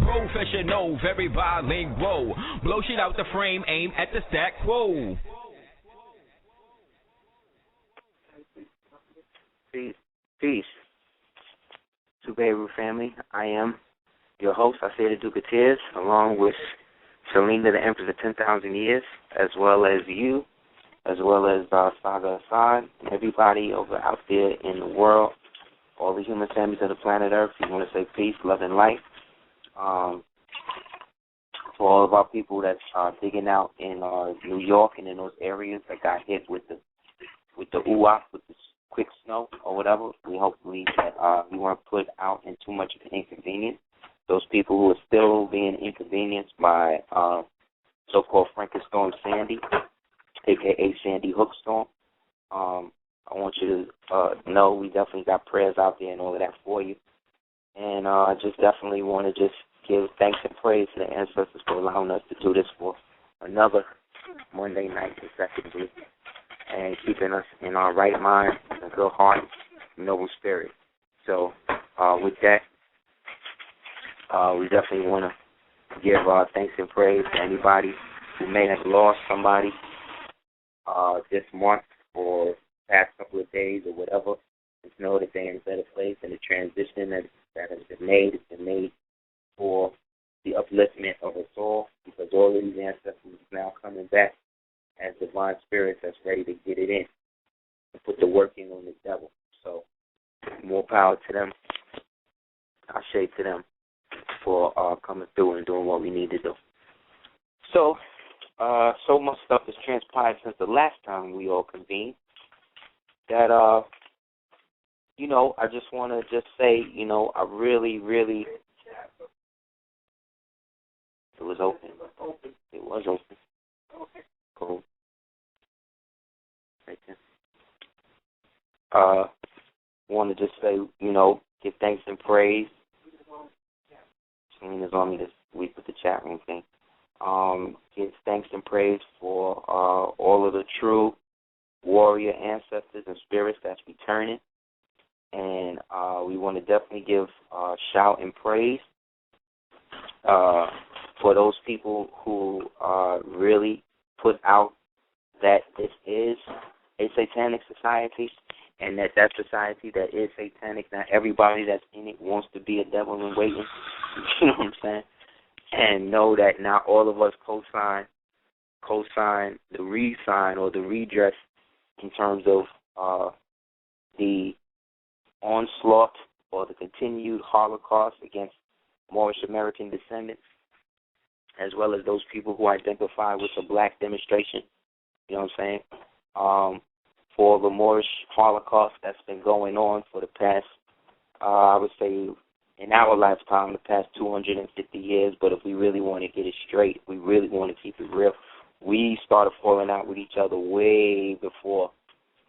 professional, very bilingual. Blow shit out the frame, aim at the stack quo. Peace. Peace. Super Heru family. I am your host, Aseer the Duke of Tears, along with Selena, the Empress of 10,000 Years, as well as you, as well as Saga Assad, and everybody over out there in the world, all the human families of the planet Earth. We want to say peace, love, and light. For all of our people that's digging out in New York and in those areas that got hit with the UAP, with the quick snow or whatever, we hopefully that we weren't put out in too much of an inconvenience. Those people who are still being inconvenienced by so-called Frankenstorm Sandy, a.k.a. Sandy Hook Storm, I want you to know we definitely got prayers out there and all of that for you. And I just definitely want to just give thanks and praise to the ancestors for allowing us to do this for another Monday night consecutively and keeping us in our right mind, a good heart, noble spirit. So with that, we definitely want to give thanks and praise to anybody who may have lost somebody this month or past couple of days or whatever. Just know that they're in a better place, and the transition that has been made has been made for the upliftment of us all, because all of these ancestors are now coming back as divine spirits that's ready to get it in and put the work in on the devil. So more power to them. Ashe to them for coming through and doing what we need to do. So, so much stuff has transpired since the last time we all convened that, I just want to just say, I really, really, it was open. It was open. Cool. Right there. Want to just say, give thanks and praise. Selena's on me this week with the chat room thing. Give thanks and praise for all of the true warrior ancestors and spirits that's returning. And we want to definitely give shout and praise for those people who really put out that this is a satanic society, and that society that is satanic, not everybody that's in it wants to be a devil in waiting. You know what I'm saying? And know that not all of us co-sign the re-sign or the redress in terms of the onslaught or the continued Holocaust against Moorish American descendants, as well as those people who identify with the black demonstration, you know what I'm saying, for the Moorish Holocaust that's been going on for the past, I would say, in our lifetime, the past 250 years. But if we really want to get it straight, we really want to keep it real, we started falling out with each other way before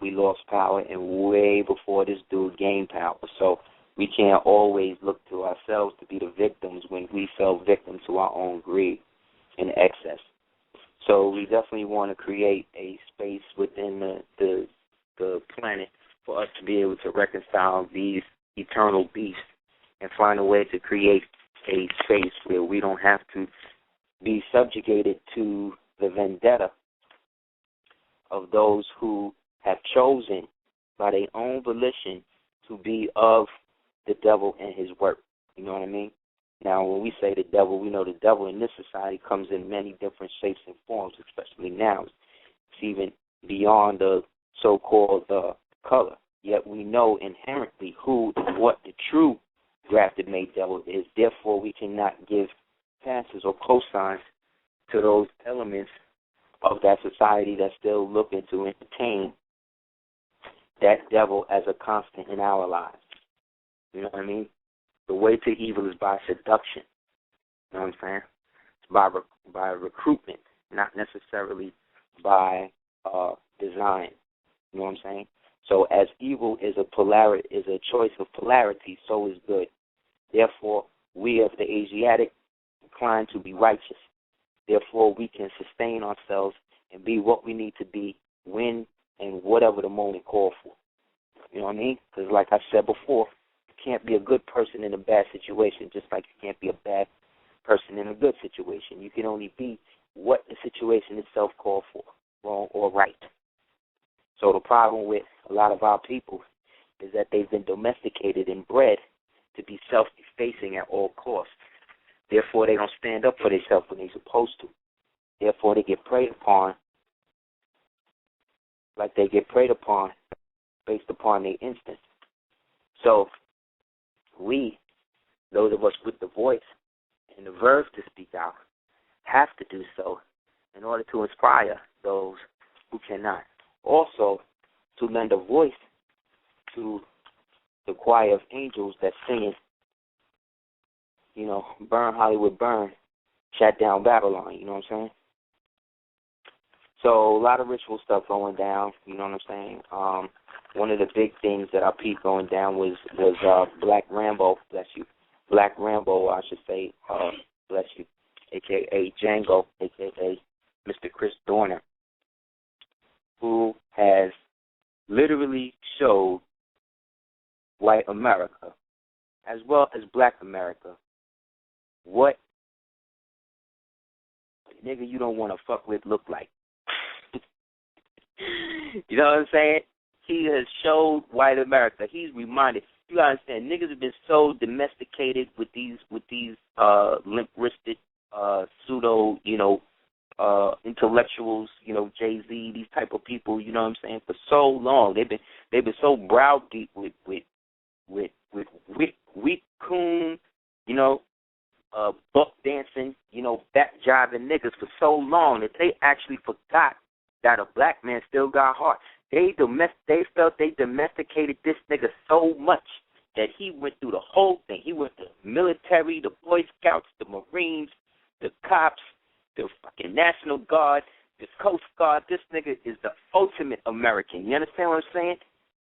we lost power and way before this dude gained power. So we can't always look to ourselves to be the victims when we fell victim to our own greed and excess. So we definitely want to create a space within the planet for us to be able to reconcile these eternal beasts and find a way to create a space where we don't have to be subjugated to the vendetta of those who have chosen by their own volition to be of the devil and his work. You know what I mean? Now, when we say the devil, we know the devil in this society comes in many different shapes and forms, especially now. It's even beyond the so-called color. Yet we know inherently who and what the true grafted made devil is. Therefore, we cannot give passes or cosigns to those elements of that society that's still looking to entertain that devil as a constant in our lives. You know what I mean? The way to evil is by seduction. You know what I'm saying? It's by recruitment, not necessarily by design. You know what I'm saying? So as evil is a choice of polarity, so is good. Therefore, we as the Asiatic inclined to be righteous. Therefore, we can sustain ourselves and be what we need to be when and whatever the moment calls for. You know what I mean? Because like I said before, you can't be a good person in a bad situation, just like you can't be a bad person in a good situation. You can only be what the situation itself called for, wrong or right. So the problem with a lot of our people is that they've been domesticated and bred to be self-effacing at all costs. Therefore, they don't stand up for themselves when they're supposed to. Therefore, they get preyed upon like they get preyed upon based upon their instincts. So we, those of us with the voice and the verve to speak out, have to do so in order to inspire those who cannot. Also, to lend a voice to the choir of angels that's singing, burn Hollywood, burn, shut down Babylon, you know what I'm saying? So a lot of ritual stuff going down, you know what I'm saying? One of the big things that I peeped going down was Black Rambo, bless you. Black Rambo, I should say, bless you, a.k.a. Django, a.k.a. Mr. Chris Dorner, who has literally showed white America, as well as black America, what a nigga you don't want to fuck with look like. You know what I'm saying? He has showed white America. He's reminded. You gotta understand, niggas have been so domesticated with these limp-wristed pseudo, intellectuals, Jay-Z, these type of people, you know what I'm saying, for so long. They've been so browbeat with weak coon, buck dancing, back jiving niggas for so long that they actually forgot that a black man still got heart. They felt they domesticated this nigga so much that he went through the whole thing. He went to the military, the Boy Scouts, the Marines, the cops, the fucking National Guard, the Coast Guard. This nigga is the ultimate American. You understand what I'm saying?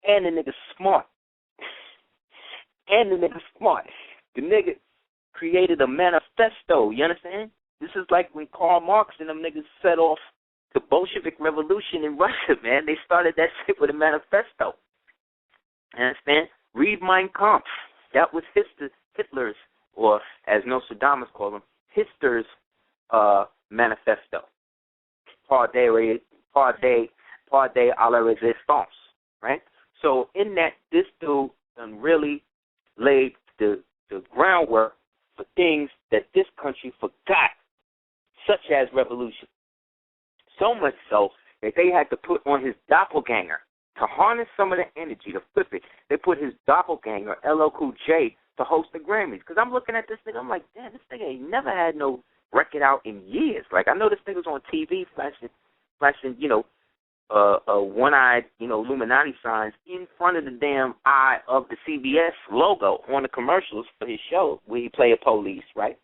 And the nigga's smart. The nigga created a manifesto. You understand? This is like when Karl Marx and them niggas set off the Bolshevik Revolution in Russia, man. They started that shit with a manifesto. You understand? Read Mein Kampf. That was Hitler's, or as Nostradamus called him, Hitler's manifesto. Part de à la résistance, right? So in that, this dude really laid the groundwork for things that this country forgot, such as revolution. So much so that they had to put on his doppelganger to harness some of the energy, to flip it. They put his doppelganger, LL Cool J, to host the Grammys. Because I'm looking at this nigga, I'm like, damn, this nigga ain't never had no record out in years. Like, I know this nigga's on TV flashing, one-eyed, Illuminati signs in front of the damn eye of the CBS logo on the commercials for his show where he play a police, right?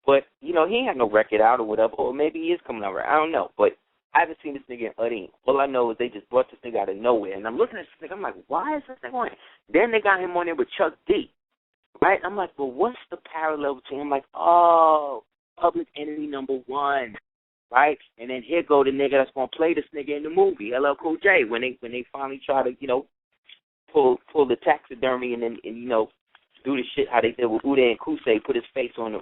But, he ain't had no record out or whatever, or maybe he is coming out right. I don't know. But I haven't seen this nigga in Udine. All I know is they just brought this nigga out of nowhere. And I'm looking at this nigga, I'm like, why is this nigga on it? Then they got him on there with Chuck D, right? I'm like, well, what's the parallel between him? I'm like, oh, Public Enemy #1, right? And then here go the nigga that's going to play this nigga in the movie, LL Cool J, when they finally try to, pull the taxidermy and then, do the shit how they did with Uday and Kusei, put his face on the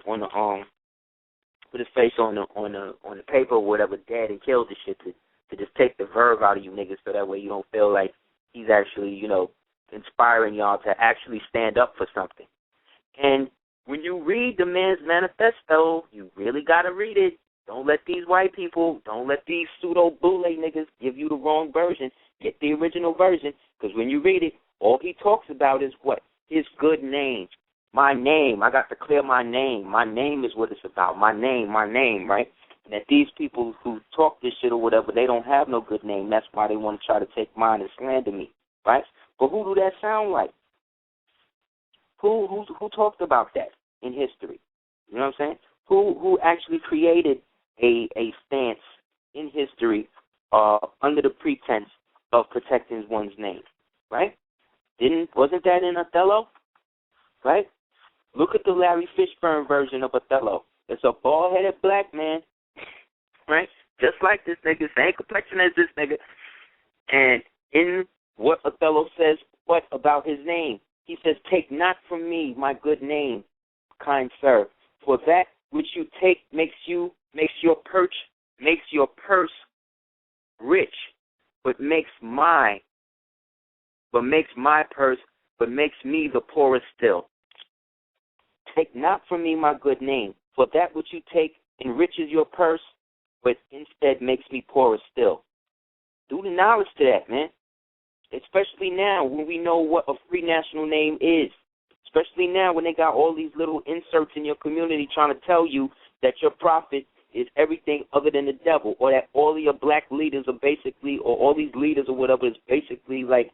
paper or whatever, dead, and killed the shit to just take the verve out of you niggas so that way you don't feel like he's actually, inspiring y'all to actually stand up for something. And when you read the man's manifesto, you really got to read it. Don't let these white people, don't let these pseudo-boule niggas give you the wrong version. Get the original version, because when you read it, all he talks about is what? His good name. My name. I got to clear my name. My name is what it's about. My name, right? And that these people who talk this shit or whatever, they don't have no good name. That's why they want to try to take mine and slander me, right? But who do that sound like? Who talked about that in history? You know what I'm saying? Who actually created a stance in history under the pretense of protecting one's name, right? Wasn't that in Othello, right? Look at the Larry Fishburne version of Othello. It's a bald-headed black man, right? Just like this nigga, same complexion as this nigga. And in what Othello says, what about his name? He says, take not from me my good name. kind sir, for that which you take makes your purse rich, but makes my me the poorest still. Take not from me my good name, for that which you take enriches your purse, but instead makes me poorer still. Do the knowledge to that, man. Especially now when we know what a free national name is. Especially now when they got all these little inserts in your community trying to tell you that your prophet is everything other than the devil, or that all of your black leaders are basically, or all these leaders or whatever is basically like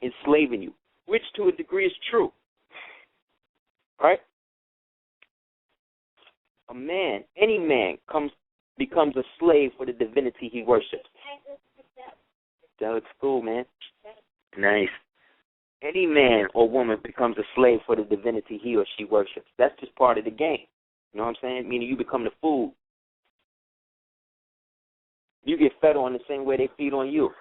enslaving you, which to a degree is true. Right? Any man becomes a slave for the divinity he worships. That looks cool, man. Nice. Any man or woman becomes a slave for the divinity he or she worships. That's just part of the game. You know what I'm saying? Meaning you become the food. You get fed on the same way they feed on you.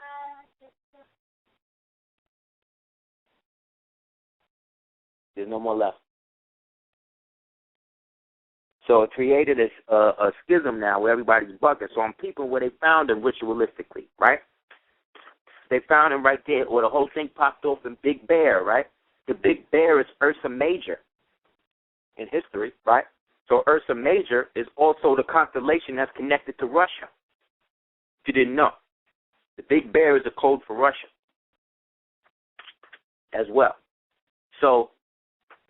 There's no more left. So it created a schism now where everybody's bugging. So I'm peeping where they found him ritualistically, right? They found him right there where the whole thing popped off in Big Bear, right? The Big Bear is Ursa Major in history, right? So Ursa Major is also the constellation that's connected to Russia. If you didn't know. The Big Bear is a code for Russia as well. So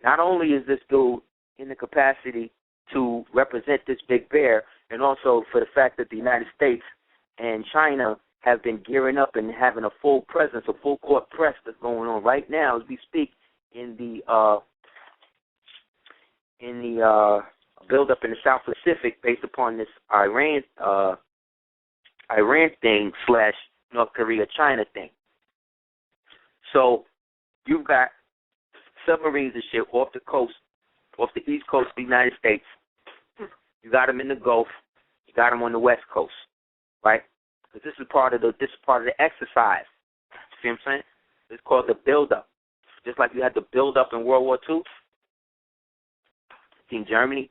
not only is this dude in the capacity to represent this Big Bear, and also for the fact that the United States and China have been gearing up and having a full presence, a full court press that's going on right now as we speak in the build-up in the South Pacific based upon this Iran thing / North Korea-China thing. So you've got submarines and shit off the coast, off the east coast of the United States. You got them in the Gulf. You got them on the West Coast, right? Because this is part of the exercise. See what I'm saying? It's called the build-up. Just like you had the build-up in World War II in Germany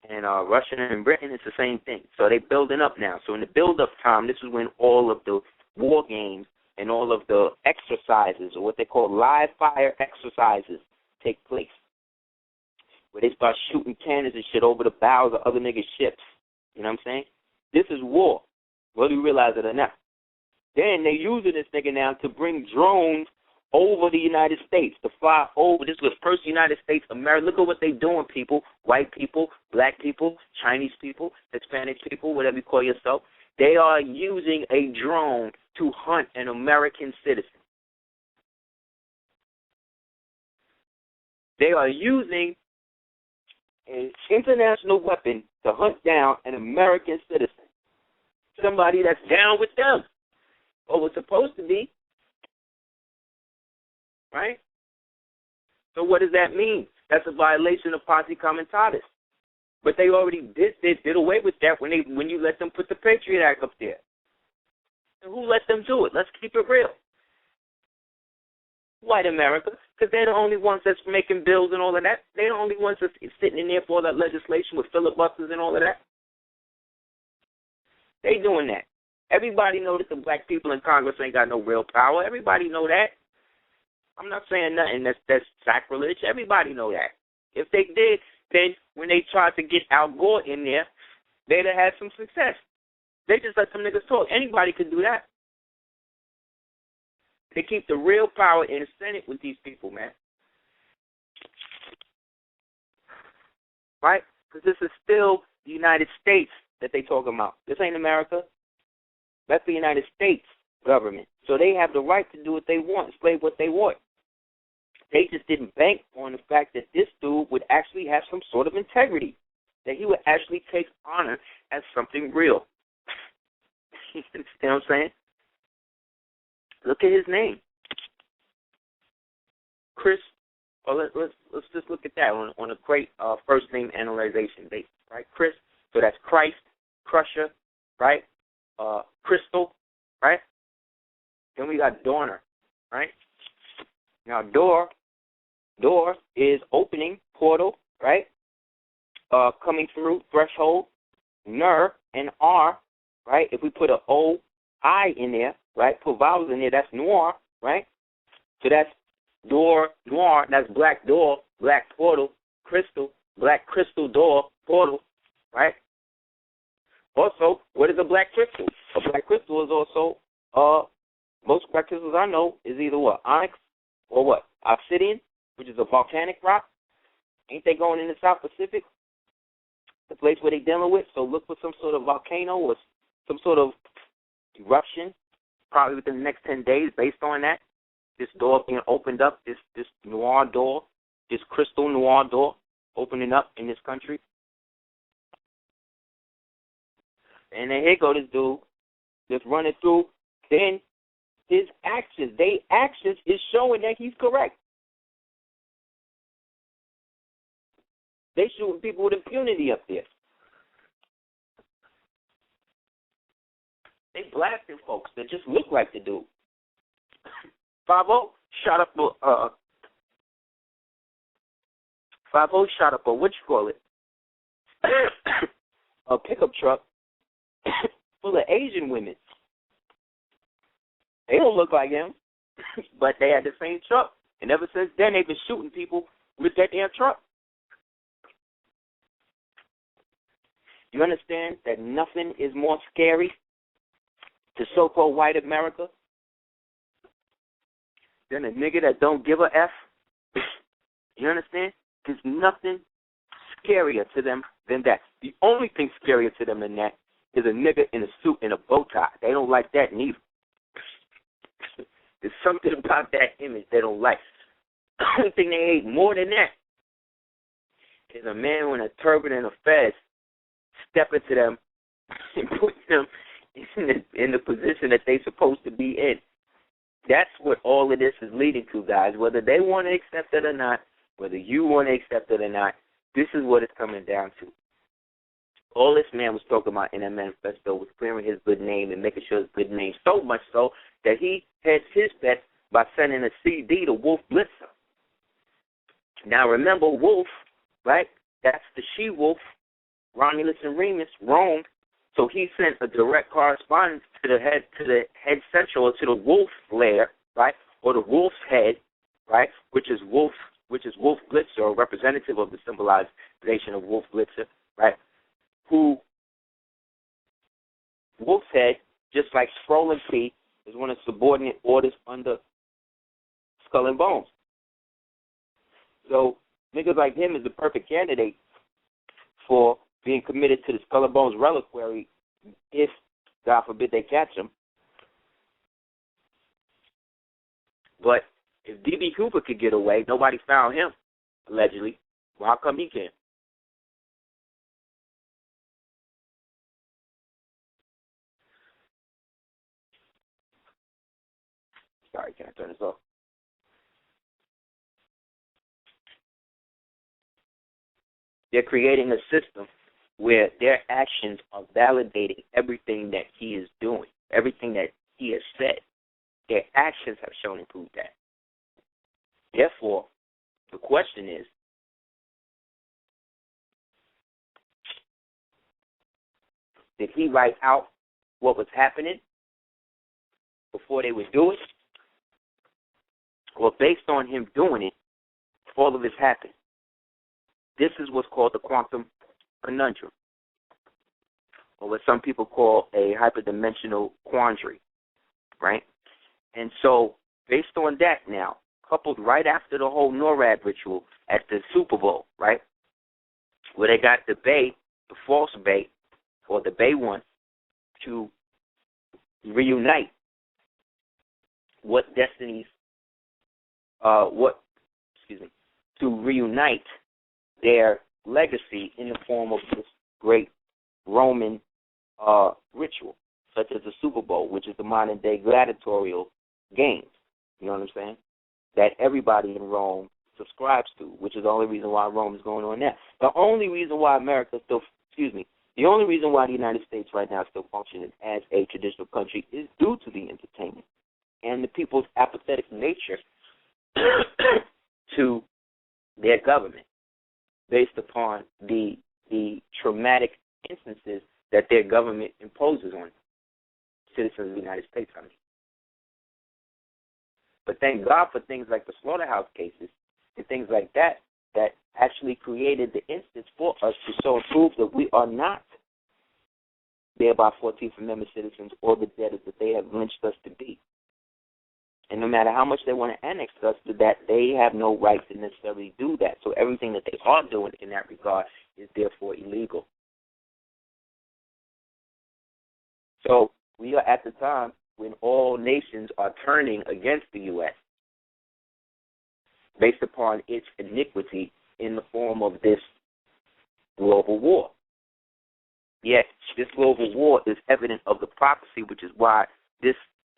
and Russia and Britain, it's the same thing. So they're building up now. So in the build-up time, this is when all of the war games and all of the exercises, or what they call live fire exercises, take place, where they start shooting cannons and shit over the bows of other niggas' ships. You know what I'm saying? This is war, whether you realize it or not. Then they're using this nigga now to bring drones over the United States, to fly over. This was first United States, America. Look at what they're doing, people. White people, black people, Chinese people, Hispanic people, whatever you call yourself. They are using a drone to hunt an American citizen. They are using an international weapon to hunt down an American citizen, somebody that's down with them, or was supposed to be, right? So what does that mean? That's a violation of posse comitatus. But they already did away with that when you let them put the Patriot Act up there. And who let them do it? Let's keep it real. White America, because they're the only ones that's making bills and all of that. They're the only ones that's sitting in there for all that legislation with filibusters and all of that. They doing that. Everybody know that the black people in Congress ain't got no real power. Everybody know that. I'm not saying nothing that's sacrilege. Everybody know that. If they did, then when they tried to get Al Gore in there, they'd have had some success. They just let some niggas talk. Anybody could do that. They keep the real power in the Senate with these people, man. Right? Because this is still the United States that they talking about. This ain't America. That's the United States government. So they have the right to do what they want, slave what they want. They just didn't bank on the fact that this dude would actually have some sort of integrity, that he would actually take honor as something real. You understand what I'm saying? Look at his name. Chris, let's just look at that on a great first name analyzation basis, right? Chris, so that's Christ, Crusher, right? Crystal, right? Then we got Dorner, right? Now door is opening, portal, right? Coming through threshold, ner and r, right? If we put a o, I in there, right? Put vowels in there, that's noir, right? So that's door, noir, that's black door, black portal, crystal, black crystal door, portal, right? Also, what is a black crystal? A black crystal is also, most black crystals I know is either what? Onyx or what? Obsidian, which is a volcanic rock. Ain't they going in the South Pacific? The place where they're dealing with. So look for some sort of volcano or some sort of eruption, probably within the next 10 days based on that. This door being opened up, this noir door, this crystal noir door opening up in this country. And then here go this dude just running through. Then his actions, is showing that he's correct. They shooting people with impunity up there. They blasting folks that just look like the dude. 5-0 shot up a what you call it? A pickup truck full of Asian women. They don't look like him, but they had the same truck. And ever since then, they've been shooting people with that damn truck. You understand that nothing is more scary to so-called white America than a nigga that don't give a F? You understand? There's nothing scarier to them than that. The only thing scarier to them than that is a nigga in a suit and a bow tie. They don't like that neither. There's something about that image they don't like. The only thing they hate more than that is a man with a turban and a fez step into them and put them in the position that they're supposed to be in. That's what all of this is leading to, guys. Whether they want to accept it or not, whether you want to accept it or not, this is what it's coming down to. All this man was talking about in that manifesto was clearing his good name and making sure his good name, so much so that he hedged his bet by sending a CD to Wolf Blitzer. Now remember Wolf, right? That's the she-wolf. Romulus and Remus roamed, so he sent a direct correspondence to the head central, or to the wolf lair, right, or the wolf's head, right, which is Wolf Blitzer, a representative of the symbolization of Wolf Blitzer, right, who Wolf's head, just like Scroll and P, is one of the subordinate orders under Skull and Bones. So niggas like him is the perfect candidate for being committed to the Skull and Bones reliquary if, God forbid, they catch him. But if D.B. Cooper could get away, nobody found him, allegedly. Well, how come he can't? Sorry, can I turn this off? They're creating a system where their actions are validating everything that he is doing, everything that he has said. Their actions have shown and proved that. Therefore, the question is, did he write out what was happening before they would do it? Or based on him doing it, all of this happened? This is what's called the quantum conundrum, or what some people call a hyperdimensional quandary, right? And so, based on that now, coupled right after the whole NORAD ritual at the Super Bowl, right, where they got the Bay, the false Bay, or the Bay one, to reunite to reunite their legacy in the form of this great Roman ritual, such as the Super Bowl, which is the modern-day gladiatorial games, you know what I'm saying, that everybody in Rome subscribes to, which is the only reason why Rome is going on now. The only reason why the only reason why the United States right now is still functioning as a traditional country is due to the entertainment and the people's apathetic nature to their government. based upon the traumatic instances that their government imposes on citizens of the United States. But thank God for things like the slaughterhouse cases and things like that that actually created the instance for us to so prove that we are not thereby 14th Amendment citizens or the debtors that they have lynched us to be. And no matter how much they want to annex us to that, they have no right to necessarily do that. So everything that they are doing in that regard is therefore illegal. So we are at the time when all nations are turning against the U.S. based upon its iniquity in the form of this global war. Yet this global war is evident of the prophecy, which is why this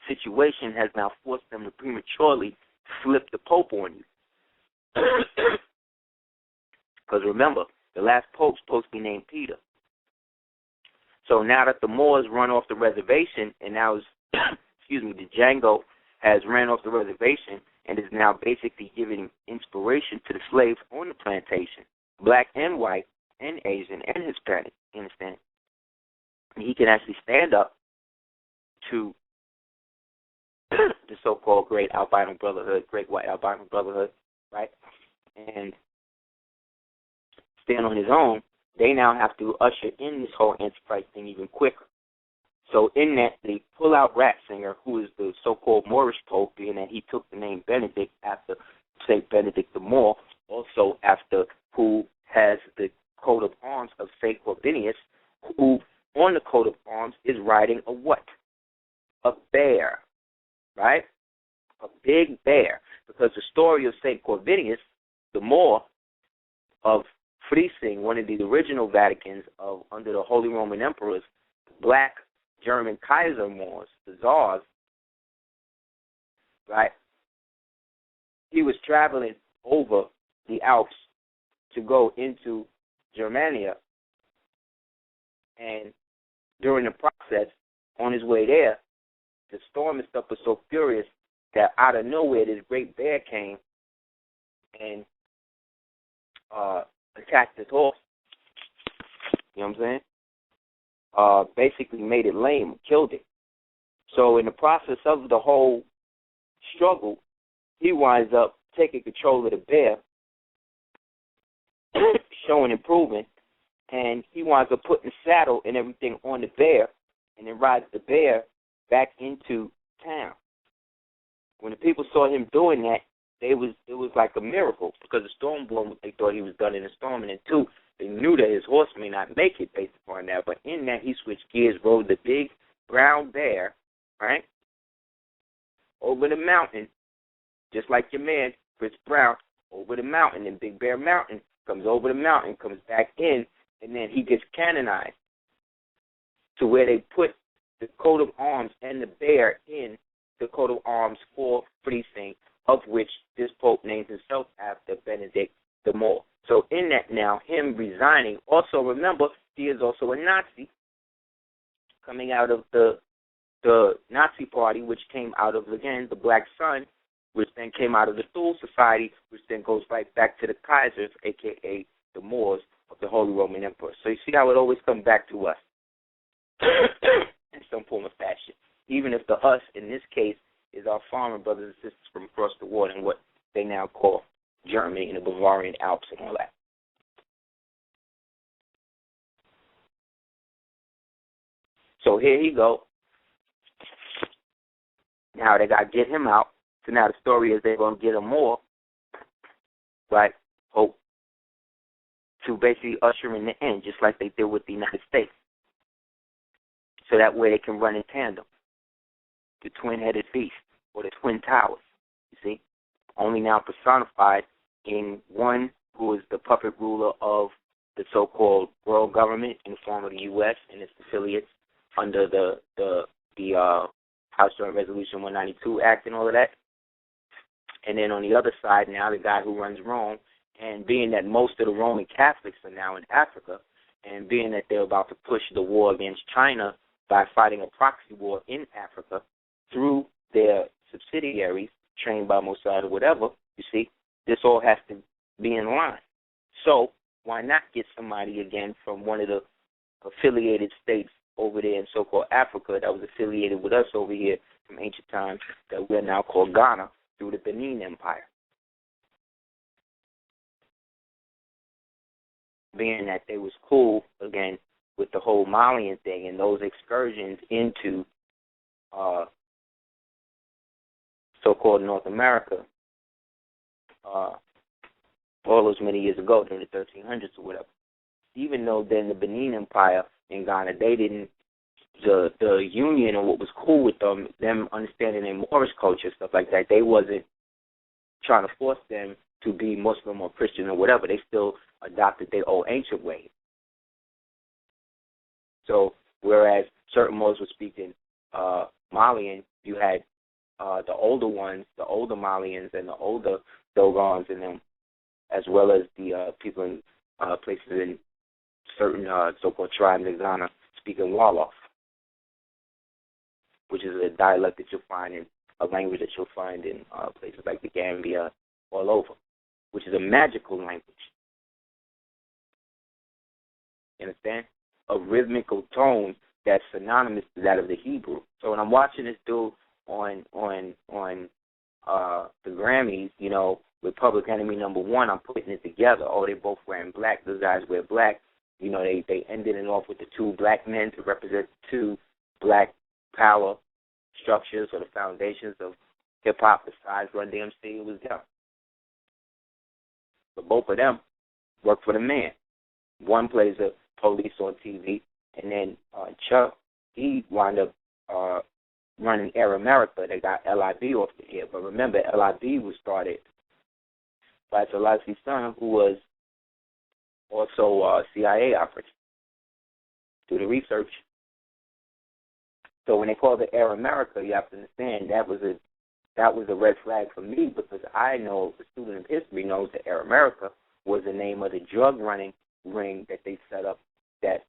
situation has now forced them to prematurely flip the Pope on you. Because remember, the last Pope's supposed to be named Peter. So now that the Moors run off the reservation, and now, the Django has ran off the reservation and is now basically giving inspiration to the slaves on the plantation, black and white and Asian and Hispanic, you understand? And he can actually stand up to the so-called great albino brotherhood, great white albino brotherhood, right? And stand on his own. They now have to usher in this whole Antichrist thing even quicker. So in that, they pull out Ratzinger, who is the so-called Moorish Pope, being that he took the name Benedict after St. Benedict the Moor, also after who has the coat of arms of St. Corbinius, who on the coat of arms is riding a what? A bear, right? A big bear. Because the story of St. Corbinius, the Moor of Friesing, one of the original Vaticans of under the Holy Roman Emperors, black German Kaiser Moors, the Tsars, right? He was traveling over the Alps to go into Germania, and during the process, on his way there, the storm and stuff was so furious that out of nowhere this great bear came and attacked his horse. You know what I'm saying? Basically made it lame, killed it. So in the process of the whole struggle, he winds up taking control of the bear, showing improvement, and he winds up putting the saddle and everything on the bear, and then rides the bear back into town. When the people saw him doing that, it was like a miracle, because the storm blew him. They thought he was done in a storm, and then two, they knew that his horse may not make it based upon that. But in that, he switched gears, rode the big brown bear, right, over the mountain, just like your man Chris Brown, over the mountain, and Big Bear Mountain comes over the mountain, comes back in, and then he gets canonized to where they put the coat of arms and the bear in the coat of arms for Friesing, of which this Pope names himself after Benedict the Moor. So in that now, him resigning, also remember, he is also a Nazi, coming out of the Nazi Party, which came out of, again, the Black Sun, which then came out of the Thule Society, which then goes right back to the Kaisers, a.k.a. the Moors of the Holy Roman Emperor. So you see how it always comes back to us in some form of fashion, even if the us, in this case, is our foreign brothers and sisters from across the water in what they now call Germany and the Bavarian Alps and all that. So here he go. Now they got to get him out. So now the story is they're going to get him more, right? Hope to basically usher in the end, just like they did with the United States. So that way they can run in tandem. The twin-headed beast, or the twin towers, you see? Only now personified in one who is the puppet ruler of the so-called world government in the form of the U.S. and its affiliates under the House Joint Resolution 192 Act and all of that. And then on the other side now, the guy who runs Rome, and being that most of the Roman Catholics are now in Africa, and being that they're about to push the war against China by fighting a proxy war in Africa through their subsidiaries trained by Mossad or whatever, you see, this all has to be in line. So why not get somebody again from one of the affiliated states over there in so-called Africa that was affiliated with us over here from ancient times that we're now called Ghana through the Benin Empire. Being that they was cool, again, with the whole Malian thing and those excursions into so-called North America, all those many years ago during the 1300s or whatever. Even though then the Benin Empire in Ghana, they didn't, the union or what was cool with them understanding their Moorish culture, stuff like that, they wasn't trying to force them to be Muslim or Christian or whatever. They still adopted their old ancient ways. So whereas certain Moors were speaking Malian, you had the older ones, the older Malians and the older Dogons in them, as well as the people in places in certain so-called tribes in Ghana speaking Wolof, which is a dialect that you'll find in a language that you'll find in places like the Gambia all over, which is a magical language. You understand? A rhythmical tone that's synonymous to that of the Hebrew. So when I'm watching this dude on the Grammys, you know, with Public Enemy #1, I'm putting it together. Oh, they both wearing black. Those guys wear black. You know, they ended it off with the two black men to represent two black power structures or the foundations of hip-hop besides Run DMC. It was them. But both of them work for the man. One plays the police on TV, and then Chuck, he wound up running Air America. They got LIB off the air. But remember, LIB was started by Selasi's son, who was also a CIA operative. Do the research. So when they called it Air America, you have to understand that was a red flag for me, because I know, the student of history knows that Air America was the name of the drug running ring that they set up, that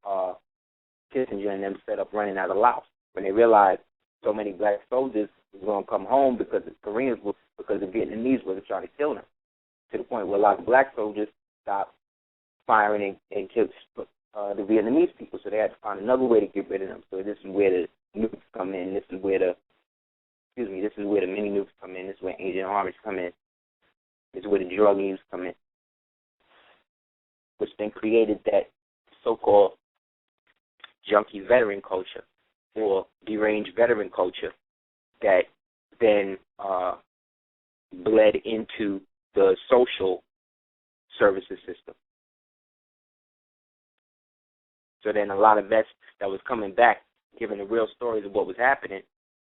Kissinger and them set up running out of Laos. When they realized so many black soldiers were going to come home because the Koreans were, because the Vietnamese were trying to kill them, to the point where a lot of black soldiers stopped firing and killed the Vietnamese people. So they had to find another way to get rid of them. So this is where the nukes come in. This is where the mini nukes come in. This is where Agent Orange come in. This is where the drug use come in, which then created that so-called junkie veteran culture or deranged veteran culture that then bled into the social services system. So then a lot of vets that was coming back, giving the real stories of what was happening,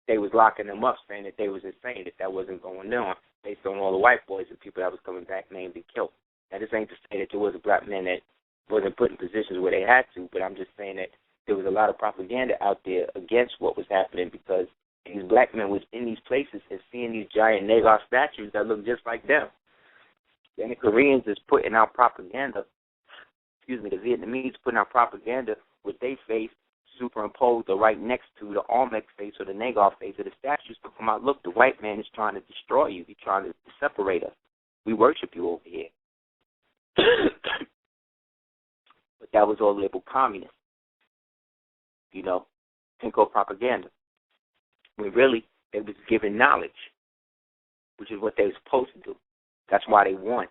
they was locking them up, saying that they was insane, that wasn't going on, based on all the white boys and people that was coming back named and killed. Now, this ain't to say that there was a black man that wasn't put in positions where they had to, but I'm just saying that there was a lot of propaganda out there against what was happening, because these black men was in these places and seeing these giant Nagar statues that look just like them. Then the Koreans is putting out propaganda, the Vietnamese putting out propaganda with their face superimposed or right next to the Olmec face or the Nagar face of the statues to come out, look, the white man is trying to destroy you. He's trying to separate us. We worship you over here. But that was all labeled communist. You know, Pinko propaganda. When really, they was giving knowledge, which is what they were supposed to do. That's why they won.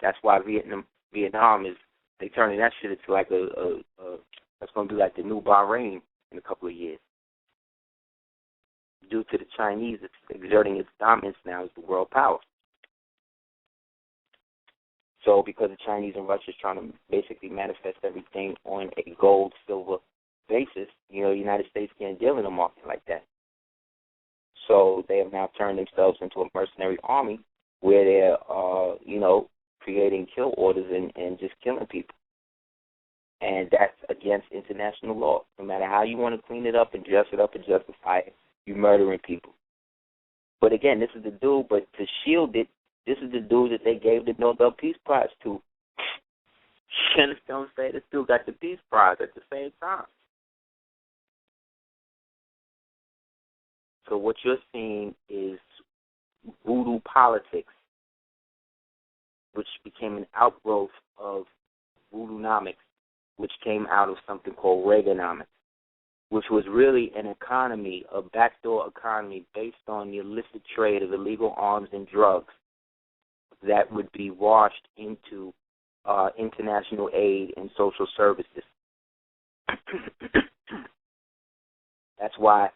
That's why Vietnam is, they turning that shit into like that's going to be like the new Bahrain in a couple of years. Due to the Chinese exerting its dominance now as the world power. So because the Chinese and Russia is trying to basically manifest everything on a gold, silver basis, you know, the United States can't deal in a market like that. So they have now turned themselves into a mercenary army where they're, creating kill orders and just killing people. And that's against international law. No matter how you want to clean it up and dress it up and justify it, you're murdering people. But again, this is the dude, but to shield it, this is the dude that they gave the Nobel Peace Prize to. You understand what I'm saying? This dude got the Peace Prize at the same time. So what you're seeing is voodoo politics which became an outgrowth of Voodoonomics, which came out of something called Reaganomics, which was really an economy, a backdoor economy based on the illicit trade of illegal arms and drugs that would be washed into international aid and social services. That's why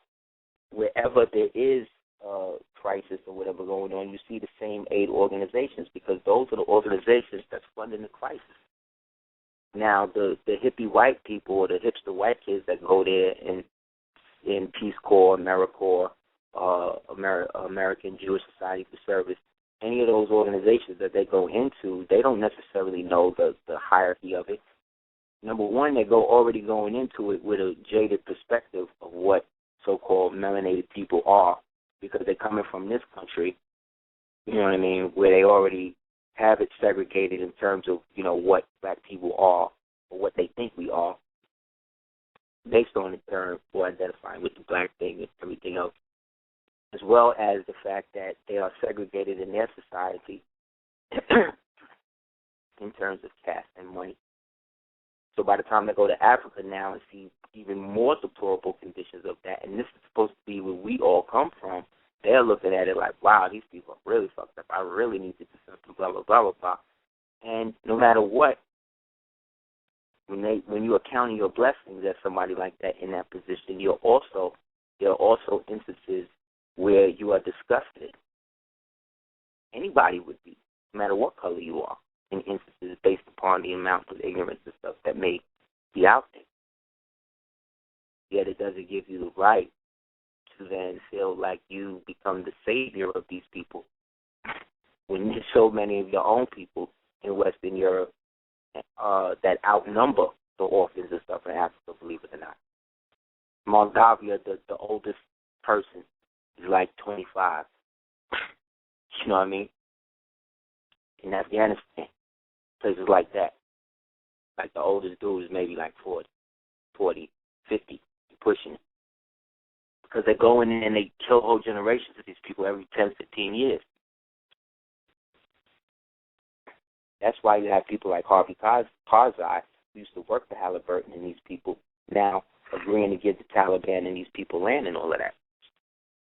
wherever there is a crisis or whatever going on, you see the same aid organizations, because those are the organizations that's funding the crisis. Now, the hippie white people or the hipster white kids that go there in Peace Corps, AmeriCorps, American Jewish Society for Service, any of those organizations that they go into, they don't necessarily know the hierarchy of it. Number one, they're already going into it with a jaded perspective of what so-called melanated people are, because they're coming from this country, you know what I mean, where they already have it segregated in terms of, you know, what black people are or what they think we are, based on the term for identifying with the black thing and everything else, as well as the fact that they are segregated in their society in terms of caste and money. So by the time they go to Africa now and see even more deplorable conditions of that, and this is supposed to be where we all come from, they're looking at it like, wow, these people are really fucked up. I really need to do something, blah, blah, blah, blah, blah. And no matter what, when you are counting your blessings as somebody like that in that position, there are also instances where you are disgusted. Anybody would be, no matter what color you are, in instances based upon the amount of ignorance and stuff that may be out there. Yet it doesn't give you the right to then feel like you become the savior of these people when there's so many of your own people in Western Europe that outnumber the orphans and stuff in Africa, believe it or not. Moldavia, the oldest person, is like 25. You know what I mean? In Afghanistan, places like that. Like the oldest dude is maybe like 40, 50, pushing it. Because they go in and they kill whole generations of these people every 10, 15 years. That's why you have people like Harvey Karzai, who used to work for Halliburton and these people, now agreeing to give the Taliban and these people land and all of that.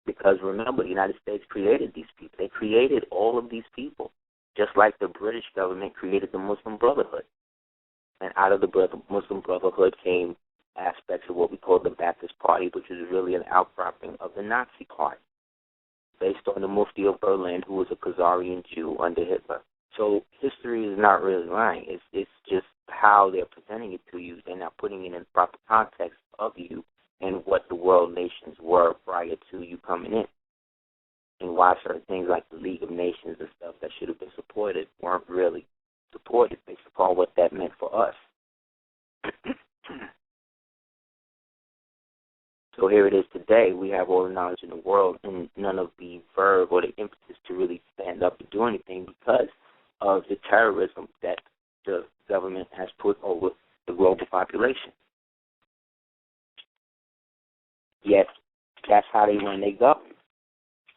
Because remember, the United States created these people. They created all of these people, just like the British government created the Muslim Brotherhood. And out of the Muslim Brotherhood came aspects of what we call the Baptist Party, which is really an outcropping of the Nazi Party, based on the Mufti of Berlin, who was a Khazarian Jew under Hitler. So history is not really lying. It's just how they're presenting it to you. They're not putting it in the proper context of you and what the world nations were prior to you coming in, and why certain things like the League of Nations and stuff that should have been supported weren't really supported based upon what that meant for us. So here it is today. We have all the knowledge in the world and none of the verve or the impetus to really stand up and do anything because of the terrorism that the government has put over the global population. Yet, that's how they run their government.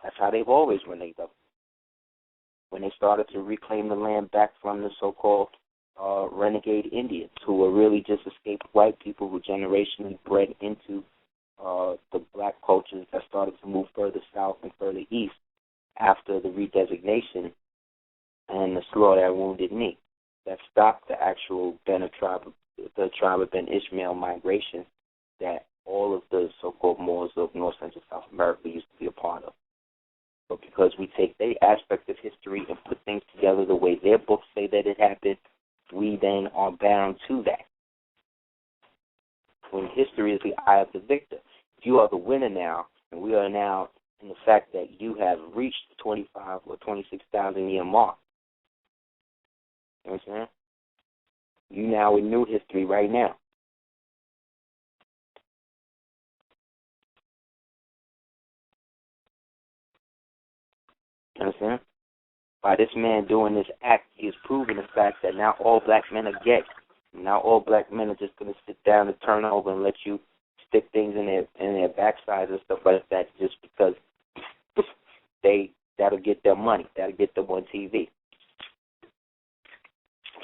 That's how they've always run their government. When they started to reclaim the land back from the so-called renegade Indians, who were really just escaped white people who generationally bred into the black cultures that started to move further south and further east after the redesignation and the slaughter at Wounded Knee. That stopped the actual the tribe of Ben Ishmael migration that all of the so-called Moors of North Central South America used to be a part of. But because we take their aspect of history and put things together the way their books say that it happened, we then are bound to that. When history is the eye of the victor. You are the winner now, and we are now in the fact that you have reached the 25 or 26,000 year mark. You know what I'm saying? You now in new history right now. You understand? By this man doing this act, he is proving the fact that now all black men are gay. Now all black men are just going to sit down and turn over and let you stick things in their backsides and stuff like that just because that'll get their money. That'll get them on TV.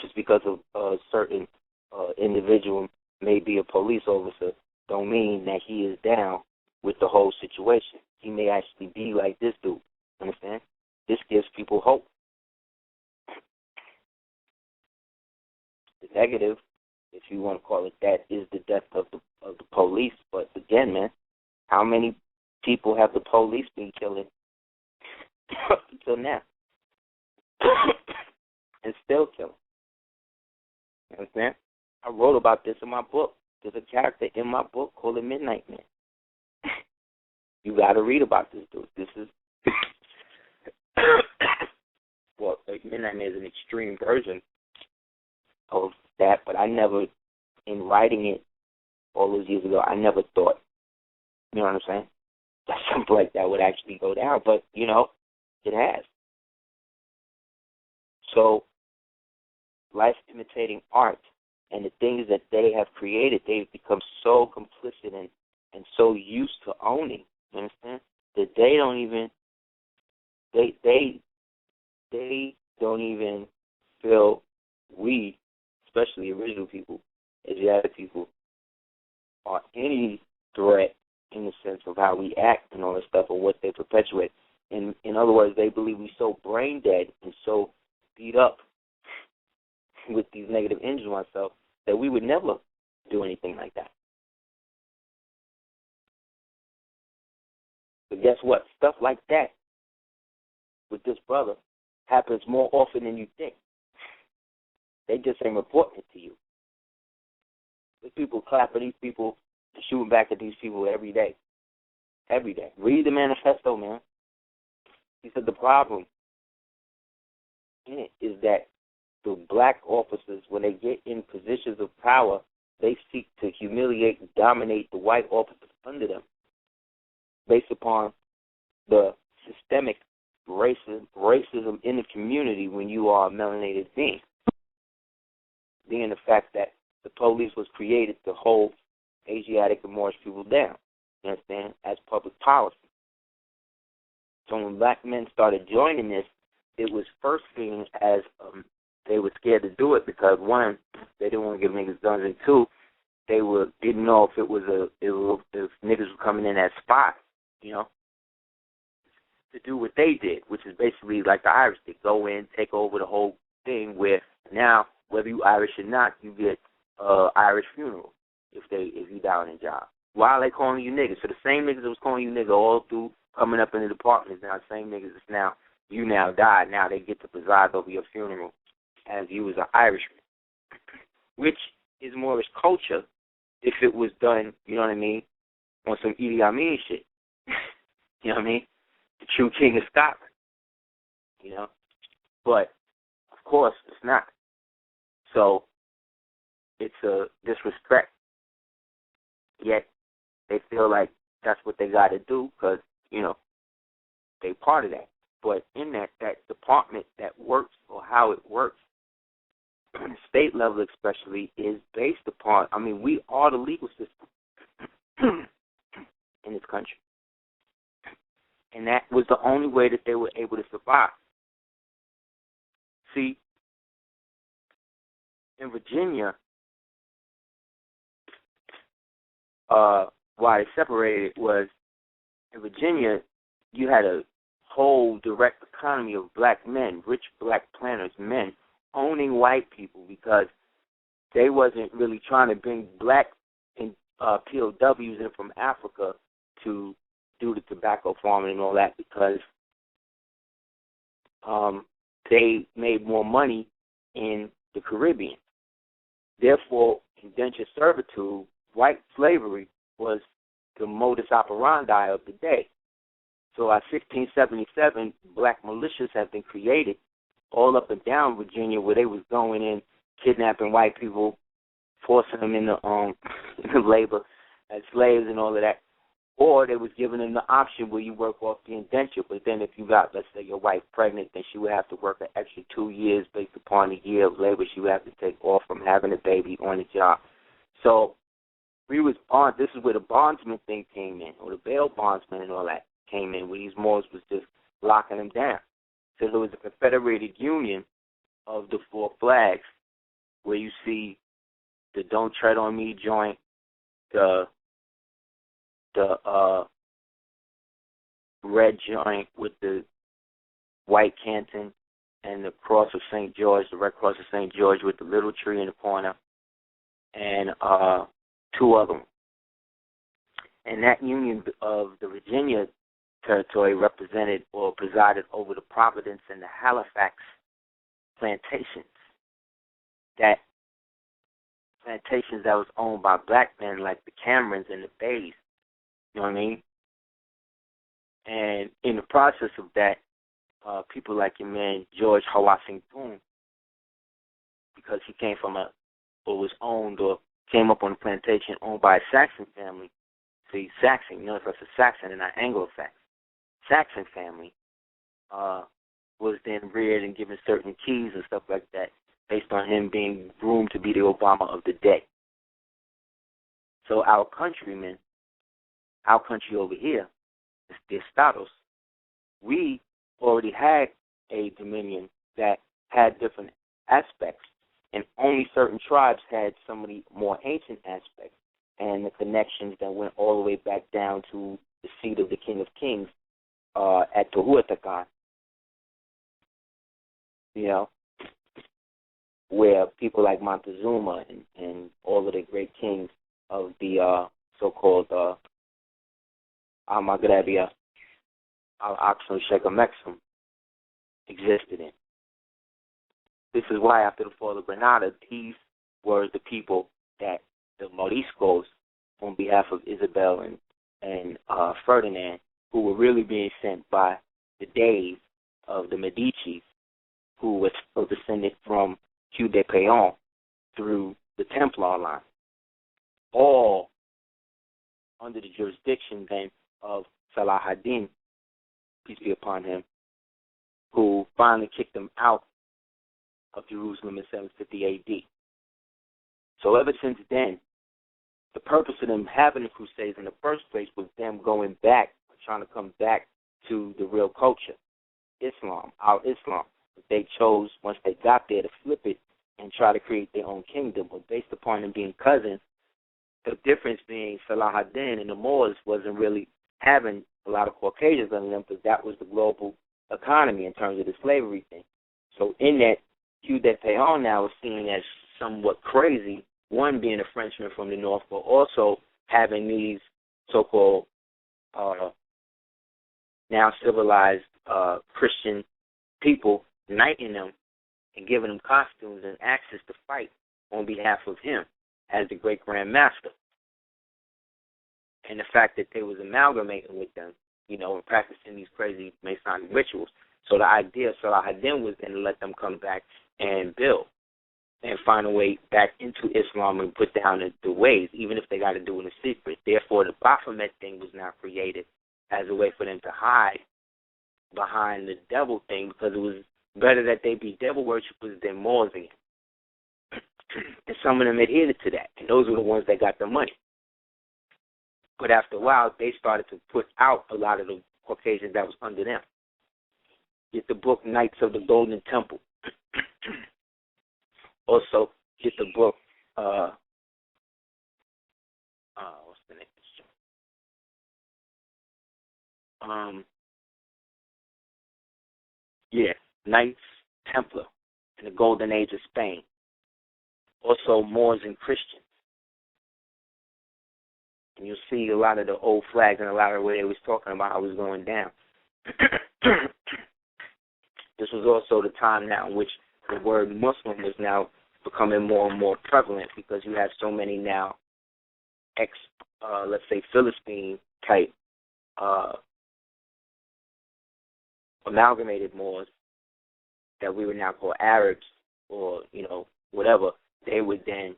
just because of a certain individual may be a police officer, don't mean that he is down with the whole situation. He may actually be like this dude. Understand? This gives people hope. The negative, if you want to call it that, is the death of the police. But again, man, how many people have the police been killing up until now? And still killing. You understand? I wrote about this in my book. There's a character in my book called the Midnight Man. You got to read about this dude. This is, well, Midnight Man is an extreme version of that, but I never, in writing it all those years ago, I never thought, you know what I'm saying, that something like that would actually go down. But, you know, it has. So, life imitating art and the things that they have created, they've become so complicit and so used to owning, you understand, that they don't even, they don't even feel we, especially original people, Asiatic people, are any threat in the sense of how we act and all this stuff or what they perpetuate. In other words, they believe we're so brain dead and so beat up with these negative images of ourselves that we would never do anything like that. But guess what? Stuff like that with this brother happens more often than you think. They just ain't reporting it to you. There's people clapping these people, shooting back at these people every day. Every day. Read the manifesto, man. He said the problem in it is that the black officers, when they get in positions of power, they seek to humiliate and dominate the white officers under them based upon the systemic racism in the community when you are a melanated being. Being the fact that the police was created to hold Asiatic and Moorish people down, you understand, as public policy. So when black men started joining this, it was first seen as they were scared to do it because, one, they didn't want to give niggas guns, and two, they didn't know if if niggas were coming in as spies, you know, to do what they did, which is basically like the Irish did, go in, take over the whole thing, where now, whether you Irish or not, you get Irish funeral if you die on a job. Why are they calling you niggas? So the same niggas that was calling you nigga all through coming up in the department is now the same niggas that's now, you now died, now they get to preside over your funeral as you as an Irishman, which is Moorish culture if it was done, you know what I mean, on some Idi Amin shit. You know what I mean? The true king of Scotland. You know? But, of course, it's not. So, it's a disrespect. Yet, they feel like that's what they got to do because, you know, they part of that. But in that department that works or how it works, state level especially, is based upon, I mean, we are the legal system in this country. And that was the only way that they were able to survive. See, in Virginia, why they separated was, in Virginia, you had a whole direct economy of black men, rich black planters, men, owning white people because they wasn't really trying to bring black and POWs in from Africa to do the tobacco farming and all that because they made more money in the Caribbean. Therefore, indentured servitude, white slavery, was the modus operandi of the day. So at 1677, black militias have been created all up and down Virginia where they was going in, kidnapping white people, forcing them into labor as slaves and all of that. Or they was giving them the option where you work off the indenture. But then if you got, let's say, your wife pregnant, then she would have to work an extra 2 years based upon the year of labor she would have to take off from having a baby on the job. So we was on, this is where the bondsman thing came in, or the bail bondsman and all that came in, where these Moors was just locking them down. So there was a confederated union of the four flags where you see the Don't Tread on Me joint, the red joint with the white canton, and the cross of St. George, the red cross of St. George with the little tree in the corner, and two of them. And that union of the Virginia territory represented or presided over the Providence and the Halifax plantations. That plantations that was owned by black men like the Camerons and the Bays. You know what I mean? And in the process of that, people like your man George Hawasington, because he came from or was owned or came up on a plantation owned by a Saxon family. See, Saxon, you know, that's a Saxon and not Anglo-Saxon. Saxon family was then reared and given certain keys and stuff like that based on him being groomed to be the Obama of the day. So our countrymen, our country over here, the Estados, we already had a dominion that had different aspects, and only certain tribes had some of the more ancient aspects and the connections that went all the way back down to the seat of the King of Kings at Tehuantepec, you know, where people like Montezuma and all of the great kings of the so-called Al-Maghrabia, Al-Aqsa, Sheikh Mexum existed in. This is why after the fall of Granada, these were the people that the Moriscos, on behalf of Isabel and Ferdinand, who were really being sent by the days of the Medici, who was still descended from Hugh de Payon through the Templar line, all under the jurisdiction then of Salah ad-Din, peace be upon him, who finally kicked them out of Jerusalem in 750 A.D. So ever since then, the purpose of them having the Crusades in the first place was them going back, trying to come back to the real culture, Islam, our Islam. They chose, once they got there, to flip it and try to create their own kingdom. But based upon them being cousins, the difference being Salah ad-Din and the Moors wasn't really having a lot of Caucasians under them because that was the global economy in terms of the slavery thing. So in that, Hugh de Payon now is seen as somewhat crazy, one being a Frenchman from the north, but also having these so-called now civilized Christian people knighting them and giving them costumes and access to fight on behalf of him as the great Grand Master. And the fact that they was amalgamating with them, you know, and practicing these crazy Masonic rituals. So the idea of Salah ad-Din was then to let them come back and build and find a way back into Islam and put down the ways, even if they got to do it in secret. Therefore, the Baphomet thing was now created as a way for them to hide behind the devil thing, because it was better that they be devil worshippers than Moors again. And some of them adhered to that, and those were the ones that got the money. But after a while, they started to put out a lot of the Caucasians that was under them. Get the book Knights of the Golden Temple. Also, get the book, what's the name of this? Knights Templar in the Golden Age of Spain. Also, Moors and Christians. And you'll see a lot of the old flags and a lot of the way they was talking about how it was going down. This was also the time now in which the word Muslim was now becoming more and more prevalent, because you have so many now let's say Philistine type amalgamated Moors that we would now call Arabs, or, you know, whatever. They would then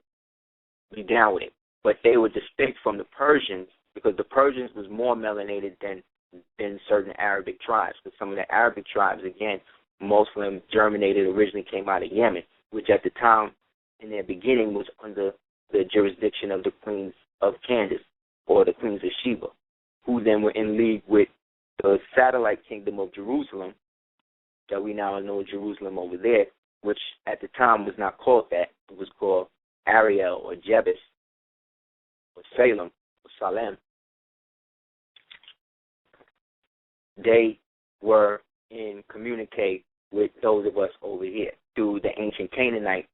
be down with it. But they were distinct from the Persians, because the Persians was more melanated than certain Arabic tribes. Because some of the Arabic tribes, again, most of them germinated, originally came out of Yemen, which at the time, in their beginning, was under the jurisdiction of the Queens of Candace, or the Queens of Sheba, who then were in league with the satellite kingdom of Jerusalem, that we now know Jerusalem over there, which at the time was not called that. it was called Ariel or Jebus or Salem or Salem, they were in communicate with those of us over here through the ancient Canaanite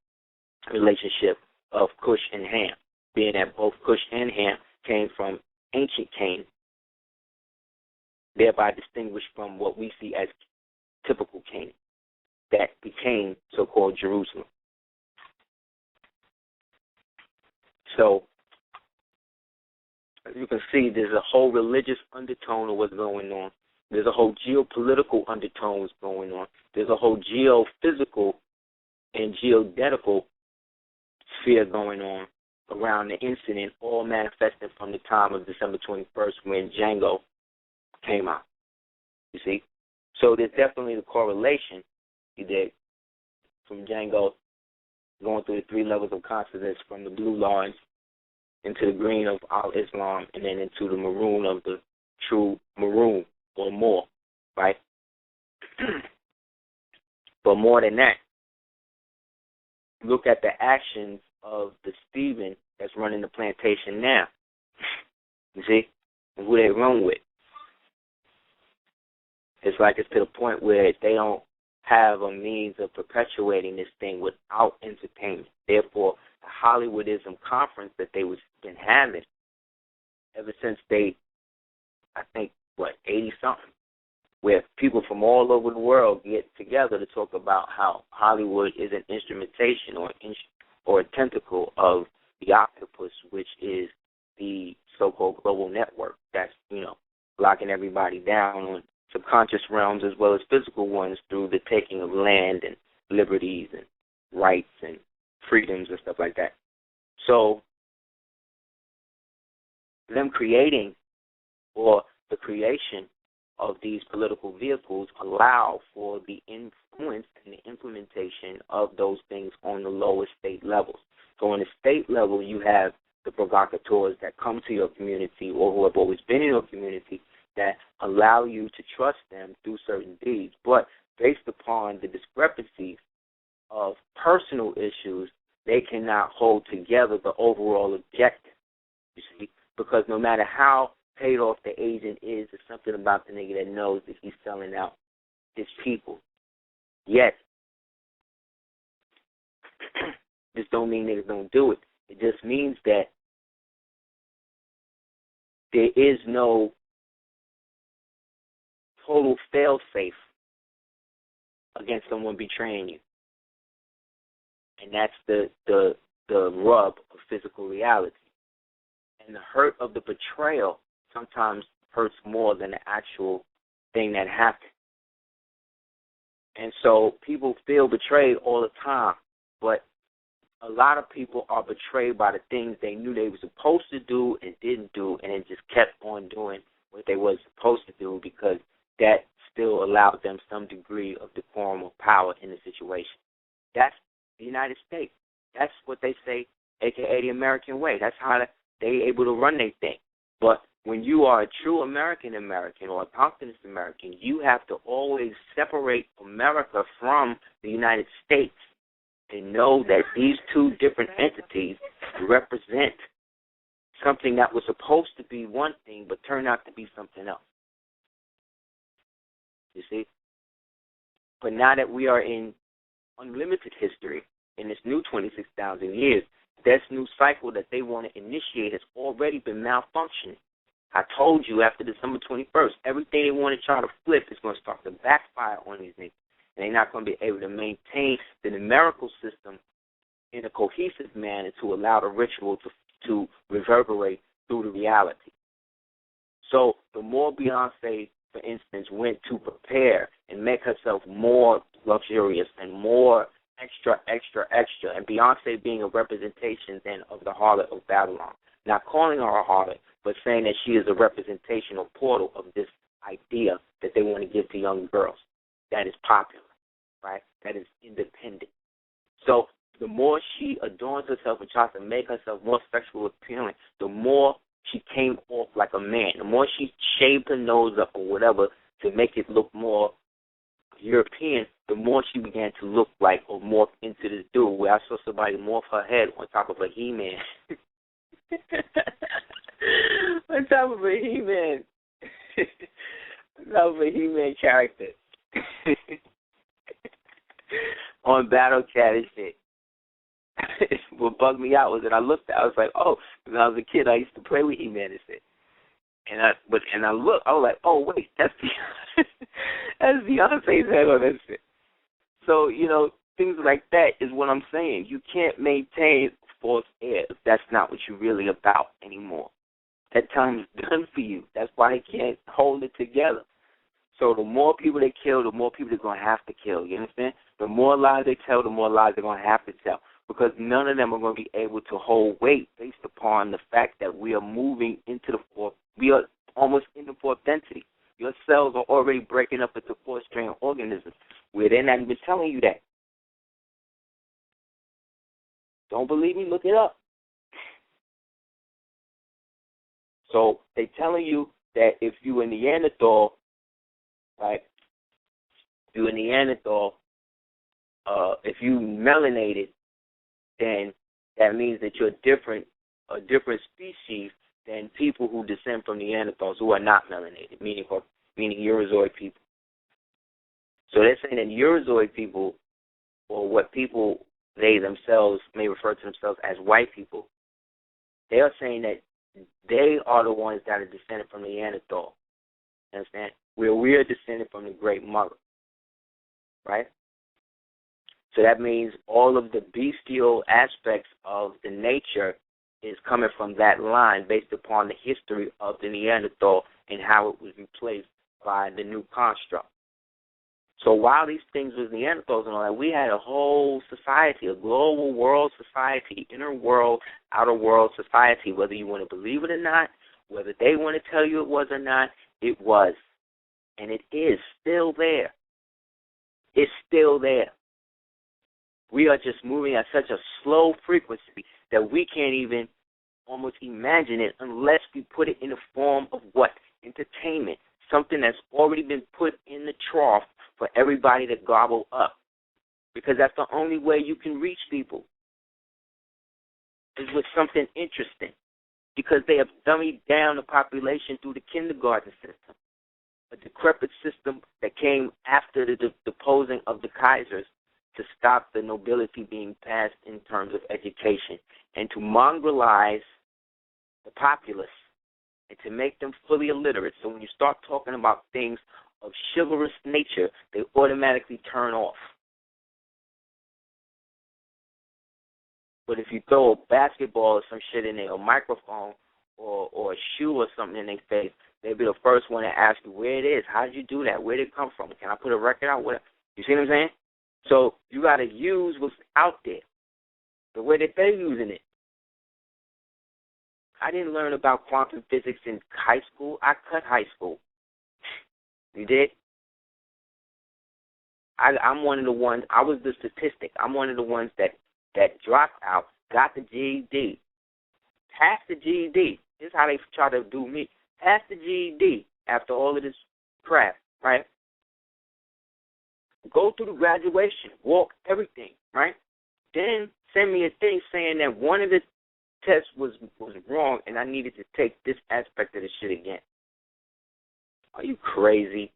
relationship of Cush and Ham, being that both Cush and Ham came from ancient Canaan, thereby distinguished from what we see as typical Canaan that became so-called Jerusalem. So, as you can see, there's a whole religious undertone of what's going on. There's a whole geopolitical undertone what's going on. There's a whole geophysical and geodetical sphere going on around the incident, all manifesting from the time of December 21st when Django came out. You see? So there's definitely the correlation that from Django going through the 3 levels of consciousness, from the blue lines into the green of Al-Islam and then into the maroon of the true maroon or more, right? But more than that, look at the actions of the Stephen that's running the plantation now. You see? And who they run with. It's like it's to the point where they don't have a means of perpetuating this thing without entertainment. Therefore, the Hollywoodism conference that they was been having ever since they, I think, 80-something, where people from all over the world get together to talk about how Hollywood is an instrumentation or a tentacle of the octopus, which is the so-called global network that's, locking everybody down on subconscious realms as well as physical ones through the taking of land and liberties and rights and freedoms and stuff like that. So them creating or the creation of these political vehicles allow for the influence and the implementation of those things on the lowest state levels. So on the state level, you have the provocateurs that come to your community or who have always been in your community that allow you to trust them through certain deeds. But based upon the discrepancies of personal issues, they cannot hold together the overall objective, you see, because no matter how paid off the agent is, there's something about the nigga that knows that he's selling out his people. Yet, this don't mean niggas don't do it. It just means that there is no total fail-safe against someone betraying you. And that's the rub of physical reality. And the hurt of the betrayal sometimes hurts more than the actual thing that happened. And so people feel betrayed all the time, but a lot of people are betrayed by the things they knew they were supposed to do and didn't do, and then just kept on doing what they were supposed to do because that still allowed them some degree of decorum or power in the situation. That's the United States. That's what they say, a.k.a. the American way. That's how they able to run their thing. But when you are a true American or a continental American, you have to always separate America from the United States and know that these two different entities represent something that was supposed to be one thing but turned out to be something else. You see? But now that we are in unlimited history, in this new 26,000 years, this new cycle that they want to initiate has already been malfunctioning. I told you after December 21st, everything they want to try to flip is going to start to backfire on these niggas. And they're not going to be able to maintain the numerical system in a cohesive manner to allow the ritual to reverberate through the reality. So the more Beyonce, for instance, went to prepare and make herself more luxurious and more extra, and Beyonce being a representation then of the harlot of Babylon, not calling her a harlot, but saying that she is a representation or portal of this idea that they want to give to young girls that is popular, right, that is independent. So the more she adorns herself and tries to make herself more sexual appealing, the more she came off like a man. The more she shaved her nose up or whatever to make it look more European, the more she began began to look like or morph into this dude where I saw somebody morph her head on top of a He-Man. On top of a He-Man. On top of a He-Man character. On Battle Cat and shit. What bugged me out was that I looked at it, I was like, oh, when I was a kid, I used to play with He-Man and shit. And I looked, I was like, oh, wait, that's Beyonce's head on that shit. So, things like that is what I'm saying. You can't maintain false air if that's not what you're really about anymore. That time's done for you. That's why they can't hold it together. So the more people they kill, the more people they're going to have to kill. You understand? The more lies they tell, the more lies they're going to have to tell. Because none of them are going to be able to hold weight based upon the fact that we are moving into the fourth. We are almost in the fourth density. Your cells are already breaking up into fourth-strain organisms where they're not even telling you that. Don't believe me? Look it up. So they're telling you that if you're a Neanderthal, right, if you melanated, then that means that you're a different species than people who descend from Neanderthals who are not melanated, meaning Eurozoid people. So they're saying that Eurozoid people, or what people they themselves may refer to themselves as white people, they are saying that they are the ones that are descended from Neanderthal. Understand? Where we are descended from the Great Mother. Right? So that means all of the bestial aspects of the nature is coming from that line based upon the history of the Neanderthal and how it was replaced by the new construct. So while these things was Neanderthals and all that, we had a whole society, a global world society, inner world, outer world society, whether you want to believe it or not, whether they want to tell you it was or not, it was. And it is still there. It's still there. We are just moving at such a slow frequency that we can't even almost imagine it unless we put it in the form of what? Entertainment. Something that's already been put in the trough for everybody to gobble up. Because that's the only way you can reach people, is with something interesting. Because they have dummied down the population through the kindergarten system, a decrepit system that came after the deposing of the Kaisers to stop the nobility being passed in terms of education and to mongrelize the populace and to make them fully illiterate. So when you start talking about things of chivalrous nature, they automatically turn off. But if you throw a basketball or some shit in there, a microphone or a shoe or something in their face, they'll be the first one to ask you where it is. How did you do that? Where did it come from? Can I put a record out? What? You see what I'm saying? So you got to use what's out there, the way that they're using it. I didn't learn about quantum physics in high school. I cut high school. You did? I'm one of the ones, I was the statistic. I'm one of the ones that dropped out, got the GED, passed the GED. This is how they try to do me. Passed the GED after all of this crap, right? Go through the graduation, walk everything, right? Then send me a thing saying that one of the tests was wrong and I needed to take this aspect of the shit again. Are you crazy?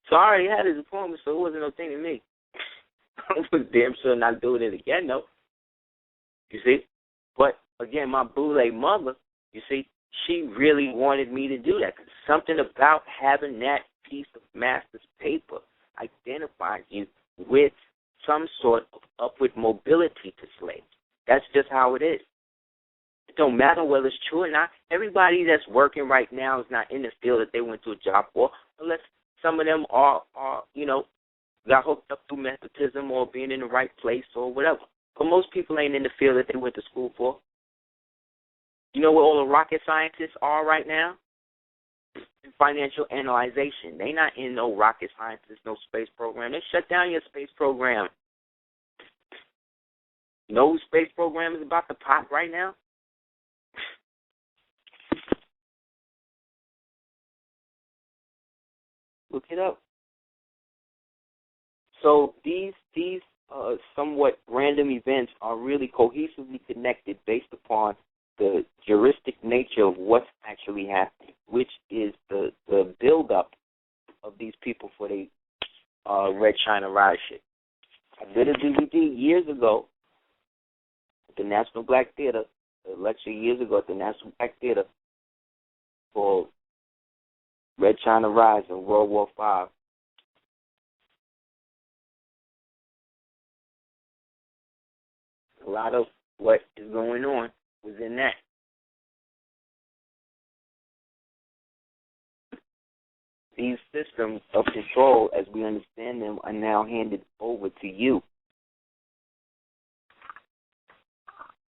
So I already had a diploma, so it wasn't no thing to me. I was damn sure not doing it again, though. You see? But, again, my boule mother, you see, she really wanted me to do that. 'Cause something about having that piece of master's paper identifies you with some sort of upward mobility to slaves. That's just how it is. It don't matter whether it's true or not. Everybody that's working right now is not in the field that they went to a job for, unless some of them are got hooked up through magnetism or being in the right place or whatever. But most people ain't in the field that they went to school for. You know where all the rocket scientists are right now? In financial analyzation. They not in no rocket scientists, no space program. They shut down your space program. You know whose space program is about to pop right now? Look it up. So these somewhat random events are really cohesively connected based upon the juristic nature of what's actually happening, which is the build-up of these people for the Red China Rise shit. I did a DVD years ago at the National Black Theater, a lecture years ago at the National Black Theater for Red China Rise in World War V. A lot of what is going on was in that. These systems of control, as we understand them, are now handed over to you.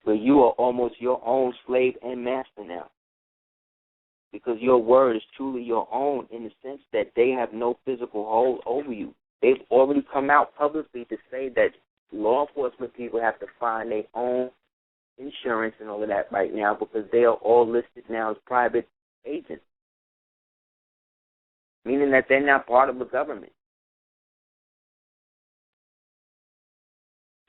Where you are almost your own slave and master now. Because your word is truly your own in the sense that they have no physical hold over you. They've already come out publicly to say that law enforcement people have to find their own insurance and all of that right now because they are all listed now as private agents. Meaning that they're not part of the government.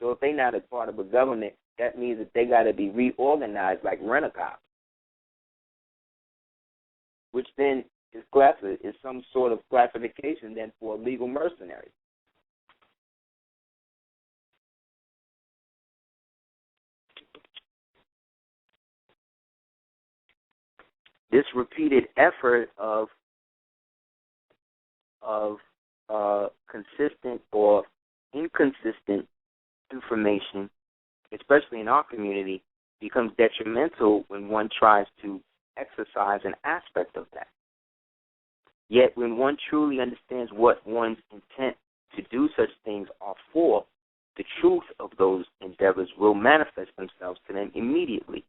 So if they're not a part of the government, that means that they got to be reorganized like rent-a-cop, which then is some sort of classification then for a legal mercenary. This repeated effort of consistent or inconsistent information, especially in our community, becomes detrimental when one tries to exercise an aspect of that. Yet when one truly understands what one's intent to do such things are for, the truth of those endeavors will manifest themselves to them immediately.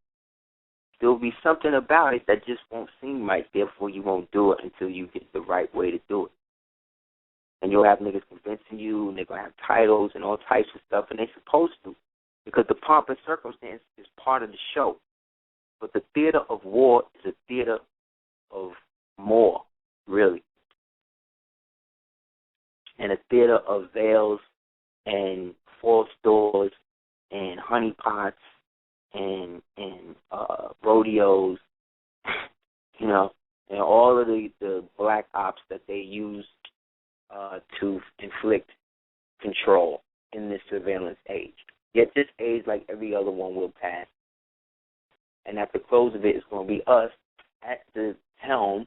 There will be something about it that just won't seem right, therefore you won't do it until you get the right way to do it. And you'll have niggas convincing you, and they're going to have titles and all types of stuff, and they're supposed to, because the pomp and circumstance is part of the show. But the theater of war is a theater of more, really. And a theater of veils and false doors and honeypots and rodeos, you know, and all of the black ops that they use to inflict control in this surveillance age. Yet this age, like every other one, will pass. And at the close of it, it's going to be us at the helm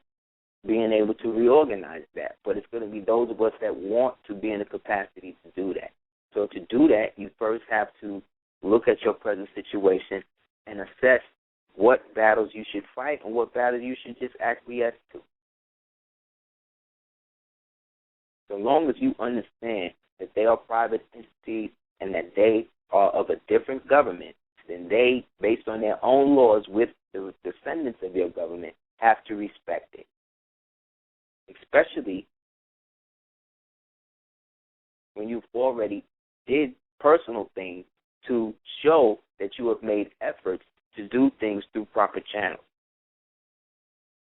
being able to reorganize that. But it's going to be those of us that want to be in the capacity to do that. So to do that, you first have to look at your present situation and assess what battles you should fight and what battles you should just acquiesce to. So long as you understand that they are private entities and that they are of a different government, then they, based on their own laws with the descendants of your government, have to respect it. Especially when you've already did personal things to show that you have made efforts to do things through proper channels.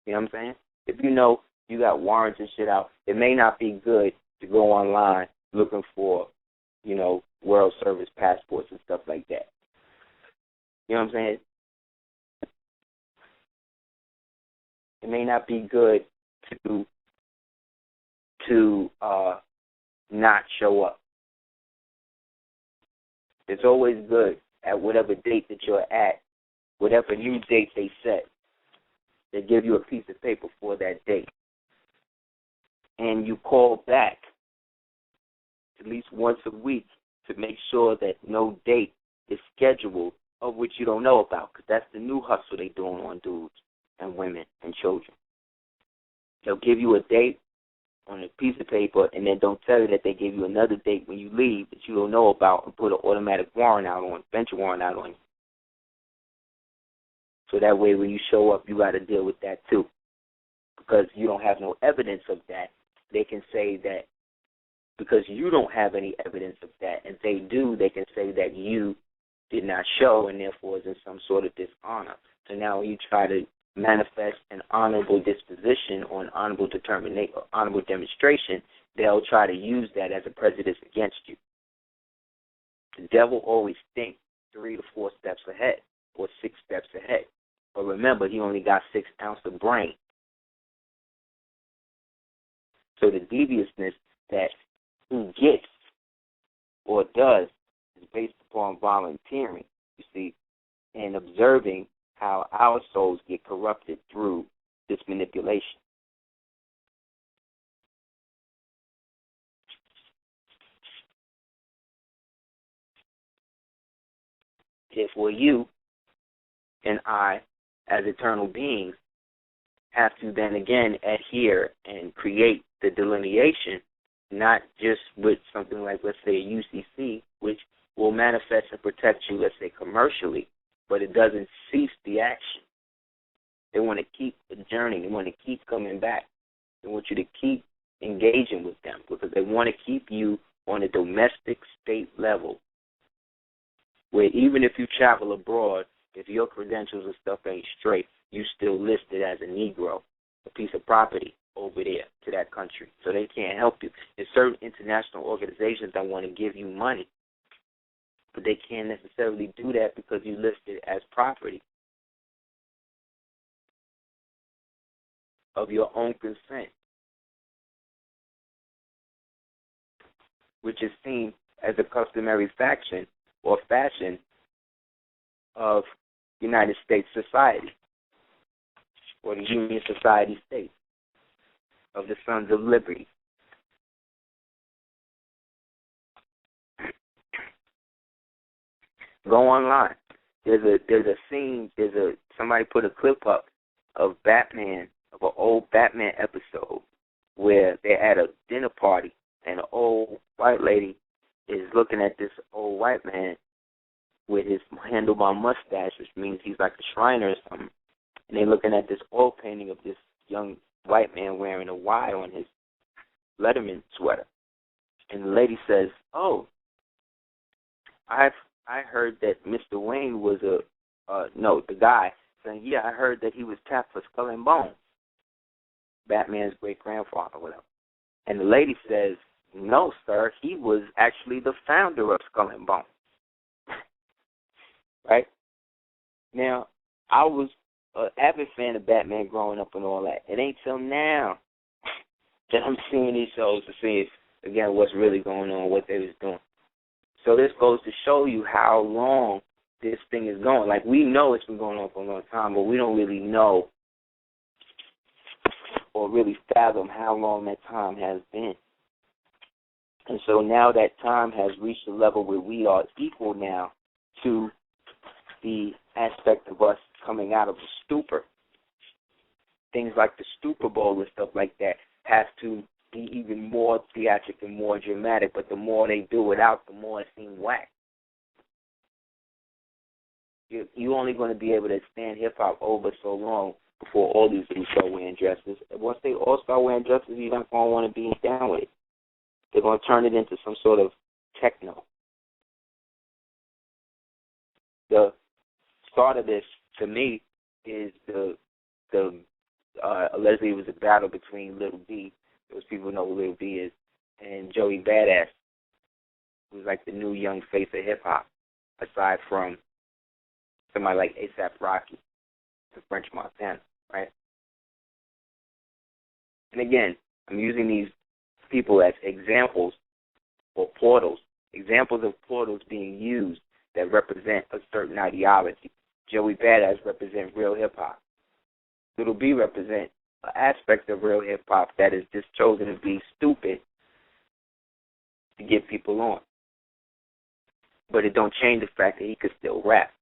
You know what I'm saying? If you know you got warrants and shit out, it may not be good to go online looking for, you know, World Service passports and stuff like that. You know what I'm saying? It may not be good to not show up. It's always good at whatever date that you're at, whatever new date they set, they give you a piece of paper for that date. And you call back at least once a week to make sure that no date is scheduled of which you don't know about, because that's the new hustle they doing on dudes and women and children. They'll give you a date on a piece of paper and then don't tell you that they give you another date when you leave that you don't know about and put an automatic warrant out on, bench warrant out on you. So that way when you show up, you got to deal with that too. Because you don't have no evidence of that, they can say that because you don't have any evidence of that, and they do, they can say that you did not show and therefore is in some sort of dishonor. So now when you try to manifest an honorable disposition or an honorable demonstration, they'll try to use that as a prejudice against you. The devil always thinks 3 to 4 steps ahead or 6 steps ahead. But remember, he only got 6 ounces of brain. So the deviousness that he gets or does is based upon volunteering, you see, and observing how our souls get corrupted through this manipulation. Therefore, you and I, as eternal beings, have to then again adhere and create the delineation, not just with something like, let's say, a UCC, which will manifest and protect you, let's say, commercially, but it doesn't cease the action. They want to keep adjourning. They want to keep coming back. They want you to keep engaging with them because they want to keep you on a domestic state level where even if you travel abroad, if your credentials and stuff ain't straight, you still listed as a Negro, a piece of property over there to that country. So they can't help you. There's certain international organizations that want to give you money, but they can't necessarily do that because you listed as property of your own consent, which is seen as a customary faction or fashion of United States society or the Union Society State of the Sons of Liberty. Go online. There's a scene. Somebody put a clip up of Batman, of an old Batman episode where they're at a dinner party and an old white lady is looking at this old white man with his handlebar mustache, which means he's like a Shriner or something. And they're looking at this oil painting of this young white man wearing a Y on his Letterman sweater. And the lady says, "Oh, I heard that Mr. Wayne was the guy saying, yeah, I heard that he was tapped for Skull and Bones, Batman's great-grandfather, whatever." And the lady says, "No, sir, he was actually the founder of Skull and Bones." Right? Now, I was an avid fan of Batman growing up and all that. It ain't till now that I'm seeing these shows to see, again, what's really going on, what they was doing. So this goes to show you how long this thing is going. Like, we know it's been going on for a long time, but we don't really know or really fathom how long that time has been. And so now that time has reached a level where we are equal now to the aspect of us coming out of the stupor. Things like the Super Bowl and stuff like that have to be even more theatric and more dramatic, but the more they do it out, the more it seems whack. You're only going to be able to stand hip-hop over so long before all these dudes start wearing dresses. And once they all start wearing dresses, you're not going to want to be down with it. They're going to turn it into some sort of techno. The start of this, to me, is allegedly it was a battle between Little B, those people know who Little B is, and Joey Badass, who's like the new young face of hip-hop, aside from somebody like A$AP Rocky, the French Montana, right? And again, I'm using these people as examples or portals, examples of portals being used that represent a certain ideology. Joey Badass represents real hip-hop. Little B represents an aspect of real hip-hop that is just chosen to be stupid to get people on. But it don't change the fact that he could still rap.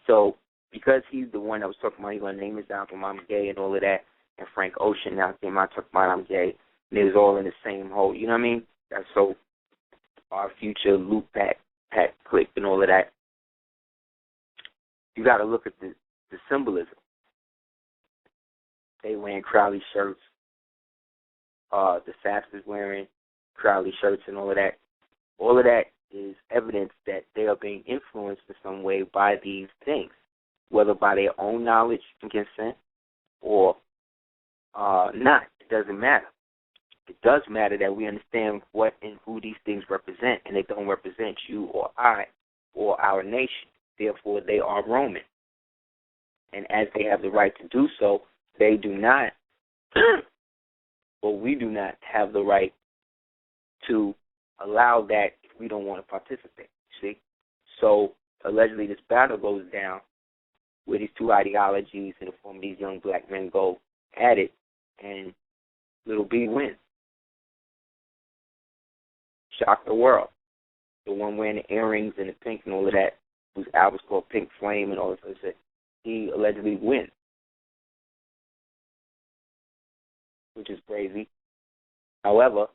So because he's the one that was talking about he's going to name his album I'm Gay and all of that, and Frank Ocean now came out talking about I'm Gay, and it was all in the same hole, you know what I mean? That's so our future loop back, click and all of that. You got to look at the symbolism. They wearing Crowley shirts. The Saps is wearing Crowley shirts and all of that. All of that is evidence that they are being influenced in some way by these things. whether by their own knowledge and consent or not. It doesn't matter. It does matter that we understand what and who these things represent, and they don't represent you or I or our nation. Therefore, they are Roman. And as they have the right to do so, they do not, or we do not have the right to allow that if we don't want to participate. See? So, allegedly, this battle goes down where these two ideologies in the form of these young black men go at it, and Little B wins. Shock the world. The one wearing the earrings and the pink and all of that, whose album's called Pink Flame and all this other shit, he allegedly wins, which is crazy. However,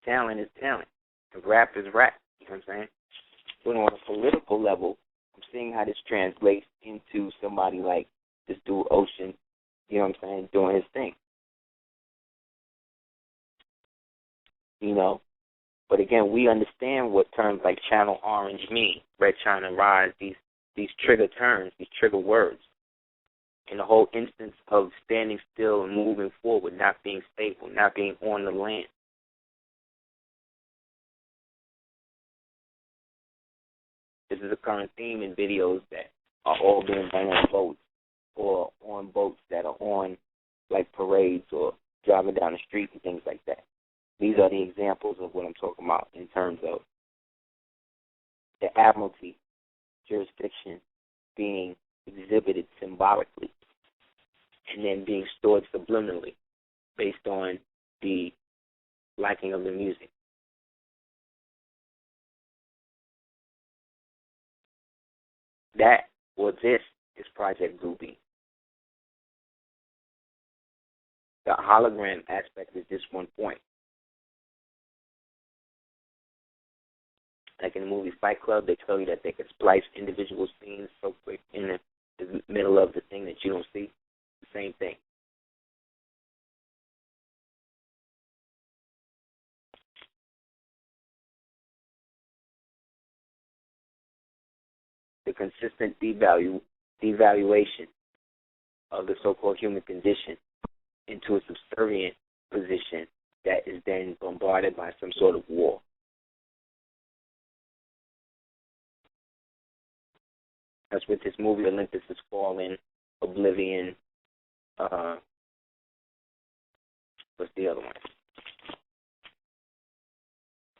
talent is talent. And rap is rap. You know what I'm saying? But on a political level, I'm seeing how this translates into somebody like this dude Ocean, you know what I'm saying, doing his thing. You know? But again, we understand what terms like Channel Orange mean, Red China Rise, these trigger terms, these trigger words. And the whole instance of standing still and moving forward, not being stable, not being on the land. This is a current theme in videos that are all being done on boats or on boats that are on like parades or driving down the street and things like that. These are the examples of what I'm talking about in terms of the admiralty jurisdiction being exhibited symbolically and then being stored subliminally based on the liking of the music. That, or this, is Project Blue Beam. The hologram aspect is just one point. Like in the movie Fight Club, they tell you that they can splice individual scenes so quick in the middle of the thing that you don't see. The same thing. The consistent devaluation of the so-called human condition into a subservient position that is then bombarded by some sort of war. That's what this movie Olympus Has Fallen, Oblivion, what's the other one?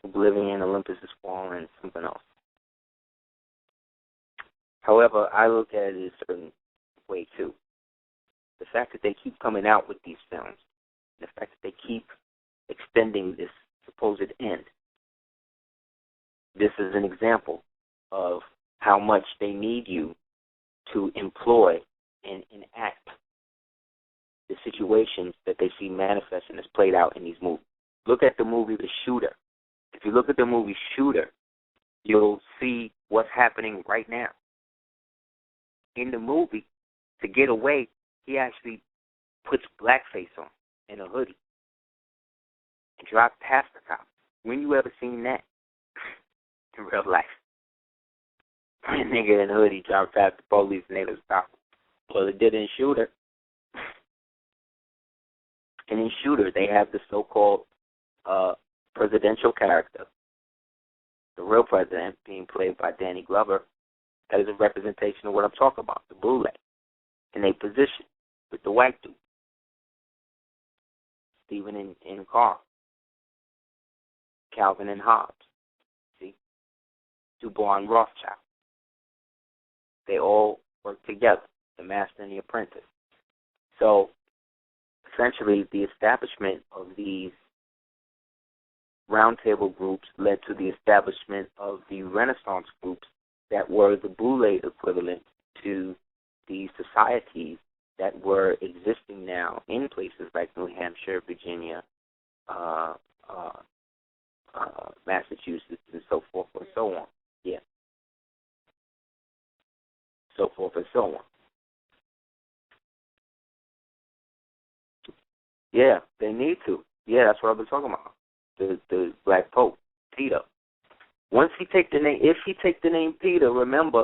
Oblivion, Olympus Has Fallen, something else. However, I look at it a certain way too. The fact that they keep coming out with these films, the fact that they keep extending this supposed end, this is an example of how much they need you to employ and enact the situations that they see manifesting as played out in these movies. Look at the movie The Shooter. If you look at the movie Shooter, you'll see what's happening right now. In the movie, to get away, he actually puts blackface on and a hoodie and drives past the cops. When you ever seen that in real life? A nigga in a hoodie drive past the police and they don't stop him. Well, it did in Shooter. And in Shooter, they have the so-called presidential character, the real president being played by Danny Glover. That is a representation of what I'm talking about, the boule, in a position with the white dude, Stephen in Carr, Calvin and Hobbes, see, Dubois and Rothschild. They all work together, the master and the apprentice. So, essentially, the establishment of these roundtable groups led to the establishment of the Renaissance groups that were the boule equivalent to the societies that were existing now in places like New Hampshire, Virginia, Massachusetts, and so forth and so on. Yeah. So forth and so on. Yeah, they need to. Yeah, that's what I've been talking about. The Black Pope, Peter. Once he take the name, if he take the name Peter, remember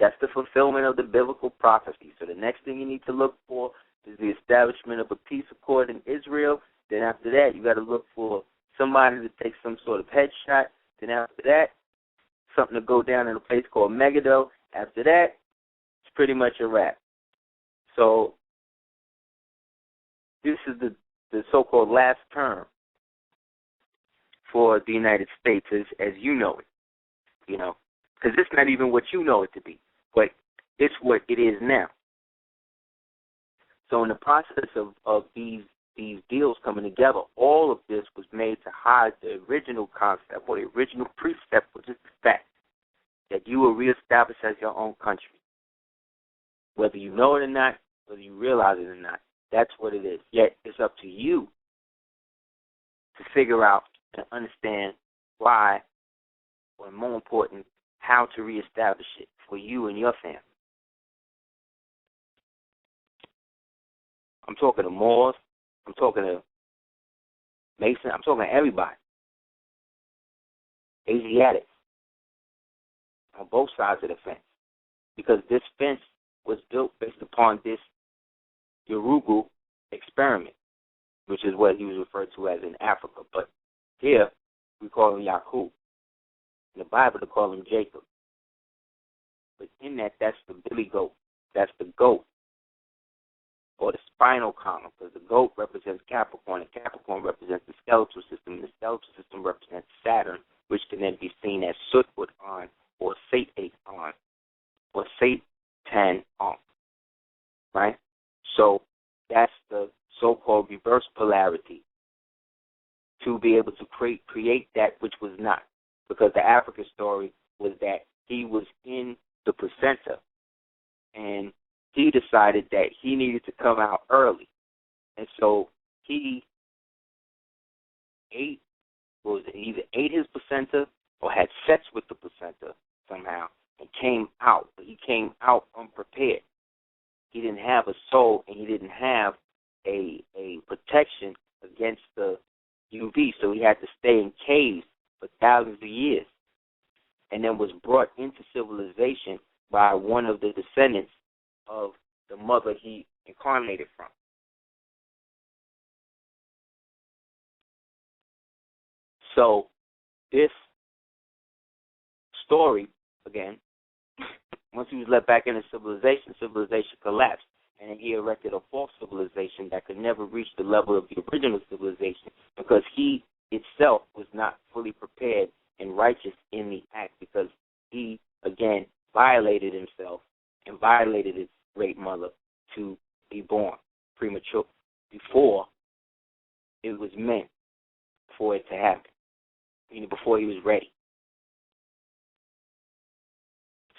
That's the fulfillment of the biblical prophecy. So the next thing you need to look for is the establishment of a peace accord in Israel. Then after that, you got to look for somebody to take some sort of headshot. Then after that, something to go down in a place called Megiddo. After that, it's pretty much a wrap. So this is the so-called last term for the United States as you know it, you know, because it's not even what you know it to be, but it's what it is now. So in the process of these deals coming together, all of this was made to hide the original concept or the original precept, which is the fact that you will reestablish as your own country. Whether you know it or not, whether you realize it or not, that's what it is. Yet it's up to you to figure out and understand why, or more important, how to reestablish it for you and your family. I'm talking to Moors, I'm talking to Mason, I'm talking to everybody. Asiatics on both sides of the fence. Because this fence was built based upon this Urugu experiment, which is what he was referred to as in Africa. But here, we call him Yaqub. In the Bible, they call him Jacob. But in that, that's the billy goat. That's the goat, or the spinal column, because the goat represents Capricorn, and Capricorn represents the skeletal system, and the skeletal system represents Saturn, which can then be seen as Sootwood on, or Satan on, or Satan on, right? So that's the so-called reverse polarity, to be able to create that which was not. Because the African story was that he was in the placenta, and he decided that he needed to come out early. And so he either ate his placenta or had sex with the placenta somehow and came out. But he came out unprepared. He didn't have a soul, and he didn't have a protection against the UV, so he had to stay in caves for thousands of years, and then was brought into civilization by one of the descendants of the mother he incarnated from. So this story, again, once he was let back into civilization collapsed, and then he erected a false civilization that could never reach the level of the original civilization because he itself was not fully prepared and righteous in the act, because he, again, violated himself and violated his great mother to be born premature before it was meant for it to happen, meaning before he was ready.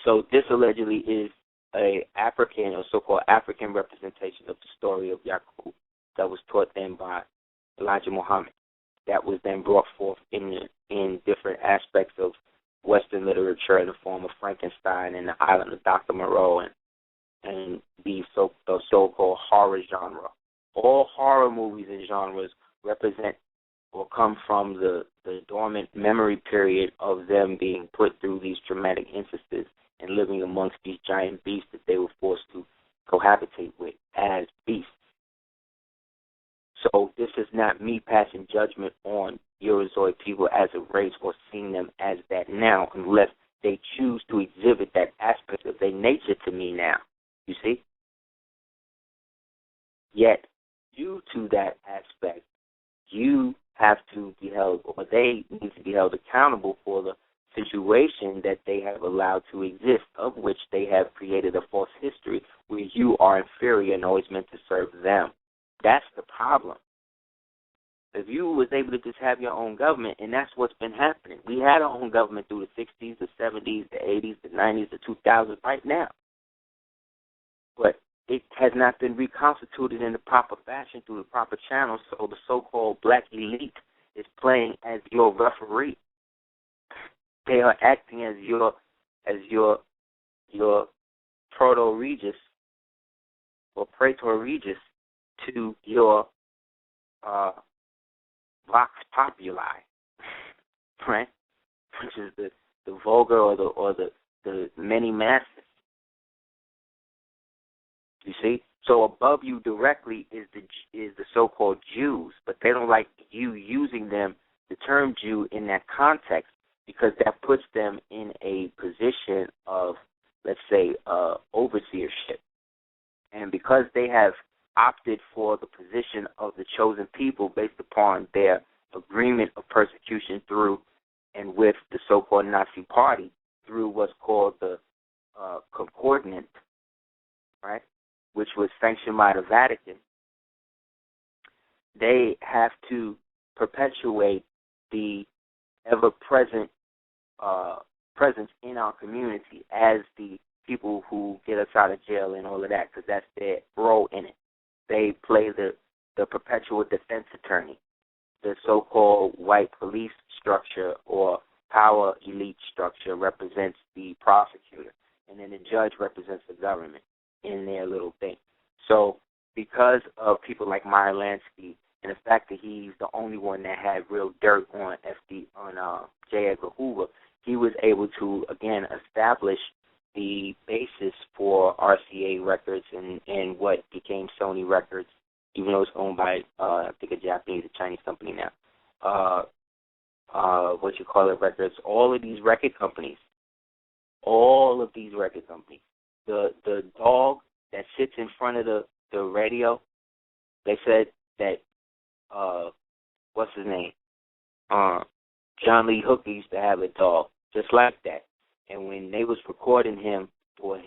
So this allegedly is a African or so-called African representation of the story of Yaqub that was taught then by Elijah Muhammad, that was then brought forth in different aspects of Western literature in the form of Frankenstein and the Island of Dr. Moreau and the so-called horror genre. All horror movies and genres represent or come from the dormant memory period of them being put through these traumatic instances and living amongst these giant beasts that they were forced to cohabitate with as beasts. So this is not me passing judgment on Eurozoid people as a race or seeing them as that now, unless they choose to exhibit that aspect of their nature to me now. You see? Yet, due to that aspect, you have to be held, or they need to be held accountable for the situation that they have allowed to exist, of which they have created a false history where you are inferior and always meant to serve them. That's the problem. If you was able to just have your own government, and that's what's been happening. We had our own government through the 60s, the 70s, the 80s, the 90s, the 2000s, right now. But it has not been reconstituted in the proper fashion through the proper channels, so the so-called black elite is playing as your referee. They are acting as your proto-regis or praetor-regis to your vox populi, right? Which is the vulgar or the many masses. You see? So above you directly is the so-called Jews, but they don't like you using them, the term Jew, in that context, because that puts them in a position of, let's say, overseership. And because they have opted for the position of the chosen people based upon their agreement of persecution through and with the so-called Nazi Party through what's called the Concordant, right, which was sanctioned by the Vatican, they have to perpetuate the ever-present presence in our community as the people who get us out of jail and all of that, because that's their role in it. They play the perpetual defense attorney. The so-called white police structure or power elite structure represents the prosecutor, and then the judge represents the government in their little thing. So because of people like Meyer Lansky and the fact that he's the only one that had real dirt on J. Edgar Hoover, he was able to, again, establish the basis for RCA Records and what became Sony Records, even though it's owned by, I think, a Japanese or Chinese company now. Records, all of these record companies, the dog that sits in front of the radio, they said that, what's his name? John Lee Hooker used to have a dog just like that. And when they was recording him for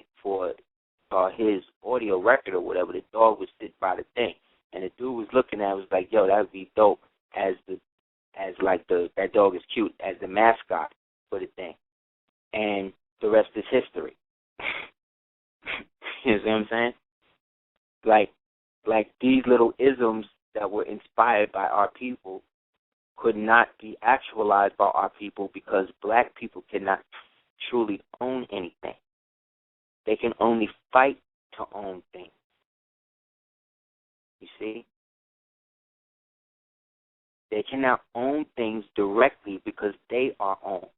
his audio record or whatever, the dog would sit by the thing. And the dude was looking at it, was like, yo, that would be dope that dog is cute as the mascot for the thing. And the rest is history. You know what I'm saying? Like these little isms that were inspired by our people could not be actualized by our people because black people cannot truly own anything. They can only fight to own things. You see? They cannot own things directly because they are owned.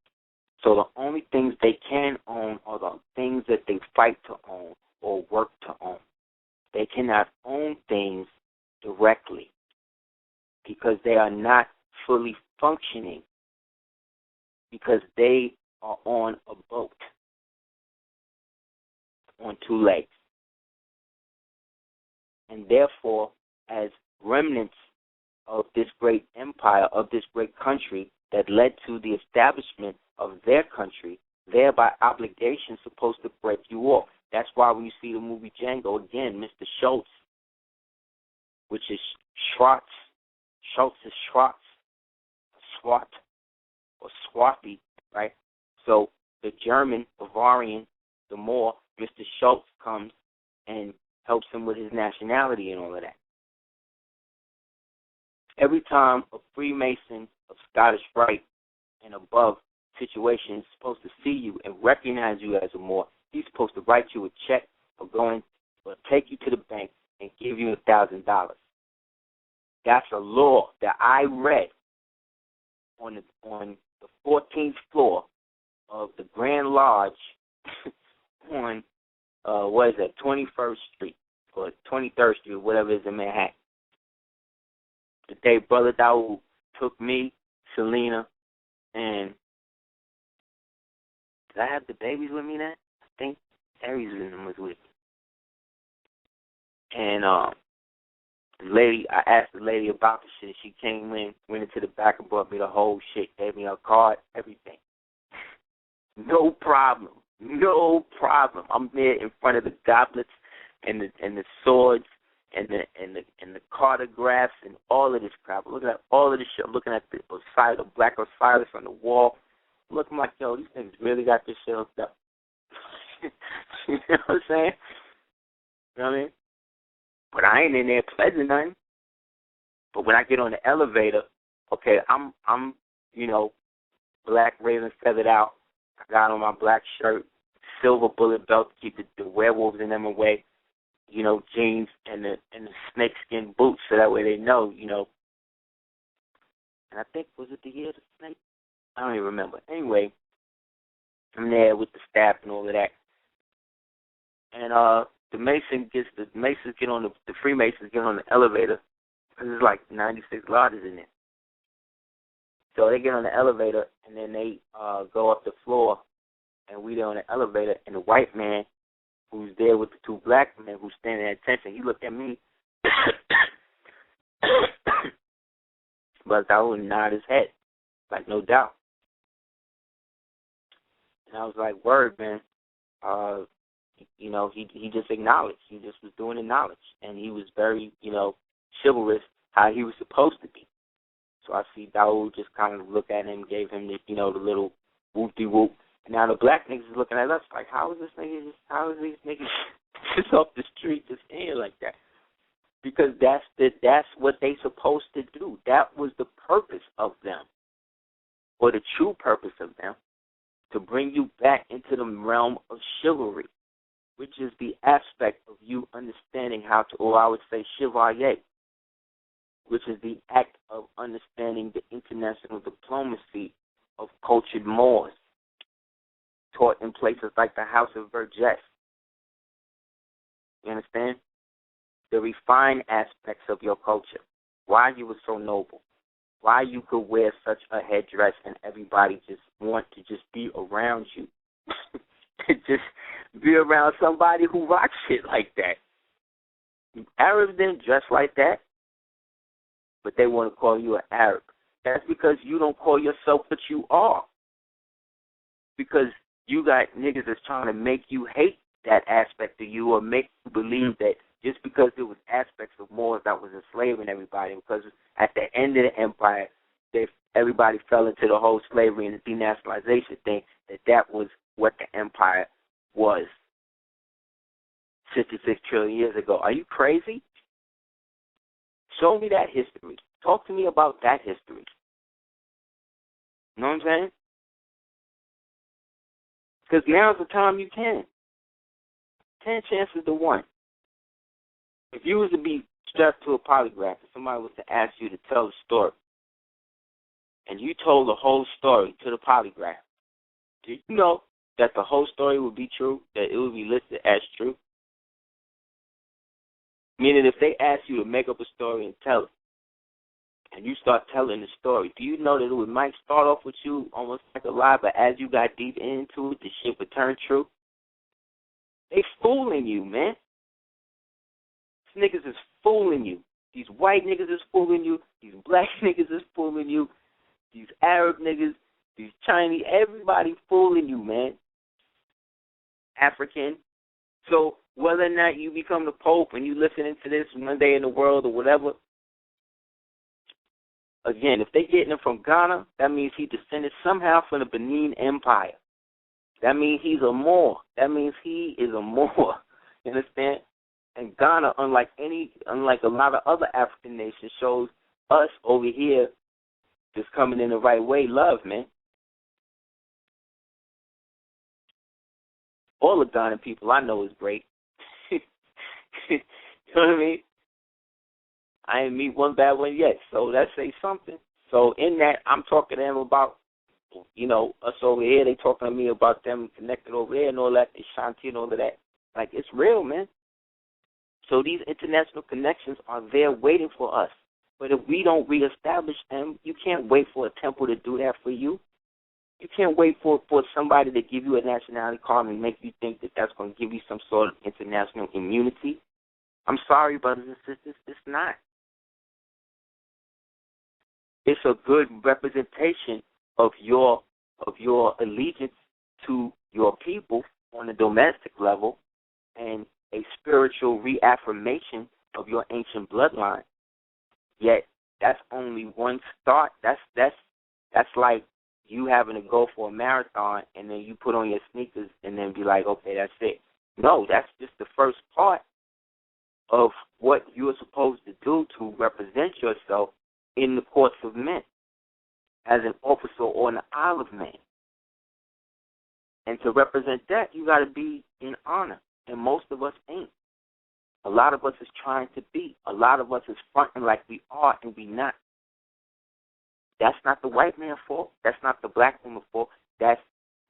So the only things they can own are the things that they fight to own or work to own. They cannot own things directly because they are not fully functioning, because they are on a boat on two legs. And therefore, as remnants of this great empire, of this great country that led to the establishment of their country, they're by obligation supposed to break you off. That's why when you see the movie Django, again, Mr. Schultz, which is Schwartz, Schultz is Schwartz, Swart, or Swarthy, right? So the German, Bavarian, the Moor, Mr. Schultz comes and helps him with his nationality and all of that. Every time a Freemason of Scottish Rite and above situation is supposed to see you and recognize you as a Moor, he's supposed to write you a check or take you to the bank and give you $1,000. That's a law that I read on the 14th floor of the Grand Lodge on 21st Street or 23rd Street, whatever it is in Manhattan. The day Brother Daoud took me, Selena, and did I have the babies with me then? I think Aries was with me. And the lady, I asked the lady about the shit. She came in, went into the back and brought me the whole shit, gave me a card, everything. No problem. No problem. I'm there in front of the goblets and the swords and the cartographs and all of this crap. I'm looking at all of this shit. I'm looking at the Black Osiris on the wall. I'm looking like, yo, these things really got this shit hooked up. You know what I'm saying? You know what I mean? But I ain't in there pledging nothing. But when I get on the elevator, okay, I'm black raven feathered out. I got on my black shirt, silver bullet belt to keep the werewolves in them away. Jeans and the snakeskin boots, so that way they know, And I think, was it the year of the snake? I don't even remember. Anyway, I'm there with the staff and all of that. And the Masons get on the Freemasons get on the elevator, because there's like 96 lodges in there. So they get on the elevator, and then they go up the floor, and we there on the elevator, and the white man who's there with the two black men who's standing at attention, he looked at me, but I would nod his head, like no doubt. And I was like, word, man. You know, he just acknowledged. He just was doing the knowledge. And he was very, you know, chivalrous how he was supposed to be. So I see Daoud just kind of look at him, gave him the, you know, the little whoop-de-whoop. And now the black niggas is looking at us like, how is these niggas just off the street just in like that? Because that's what they supposed to do. That was the purpose of them, or the true purpose of them, to bring you back into the realm of chivalry, which is the aspect of you understanding how to, or I would say chevalier, which is the act of understanding the international diplomacy of cultured Moors, taught in places like the House of Vergès. You understand? The refined aspects of your culture, why you were so noble, why you could wear such a headdress and everybody just want to just be around you. Just be around somebody who rocks shit like that. Arabs didn't dress like that, but they want to call you an Arab. That's because you don't call yourself what you are. Because you got niggas that's trying to make you hate that aspect of you, or make you believe that just because there was aspects of Moors that was enslaving everybody, because at the end of the empire, everybody fell into the whole slavery and the denationalization thing, that was what the empire was 66 trillion years ago. Are you crazy? Show me that history. Talk to me about that history. You know what I'm saying? Because now's the time you can. 10 chances to 1. If you was to be strapped to a polygraph and somebody was to ask you to tell the story, and you told the whole story to the polygraph, do you know that the whole story would be true, that it would be listed as true? Meaning if they ask you to make up a story and tell it, and you start telling the story, do you know that it might start off with you almost like a lie, but as you got deep into it, the shit would turn true? They fooling you, man. These niggas is fooling you. These white niggas is fooling you. These black niggas is fooling you. These Arab niggas, these Chinese, everybody fooling you, man. African. So whether or not you become the Pope and you listening to this one day in the world or whatever, again, if they getting him from Ghana, that means he descended somehow from the Benin Empire. That means he's a Moor. That means he is a Moor. You understand? And Ghana, unlike a lot of other African nations, shows us over here just coming in the right way love, man. All the Ghanaian people I know is great. You know what I mean? I ain't meet one bad one yet, so that says something. So in that, I'm talking to them about, you know, us over here. They talking to me about them connected over there and all that, Shanti and all of that. Like, it's real, man. So these international connections are there waiting for us. But if we don't reestablish them, you can't wait for a temple to do that for you. You can't wait for somebody to give you a nationality card and make you think that that's going to give you some sort of international immunity. I'm sorry, brothers and sisters, it's not. It's a good representation of your allegiance to your people on a domestic level, and a spiritual reaffirmation of your ancient bloodline. Yet that's only one start. That's like you having to go for a marathon and then you put on your sneakers and then be like, okay, that's it. No, that's just the first part of what you're supposed to do to represent yourself in the courts of men as an officer on the Isle of Man. And to represent that, you got to be in honor. And most of us ain't. A lot of us is trying to be. A lot of us is fronting like we are and we not. That's not the white man's fault. That's not the black woman's fault. That's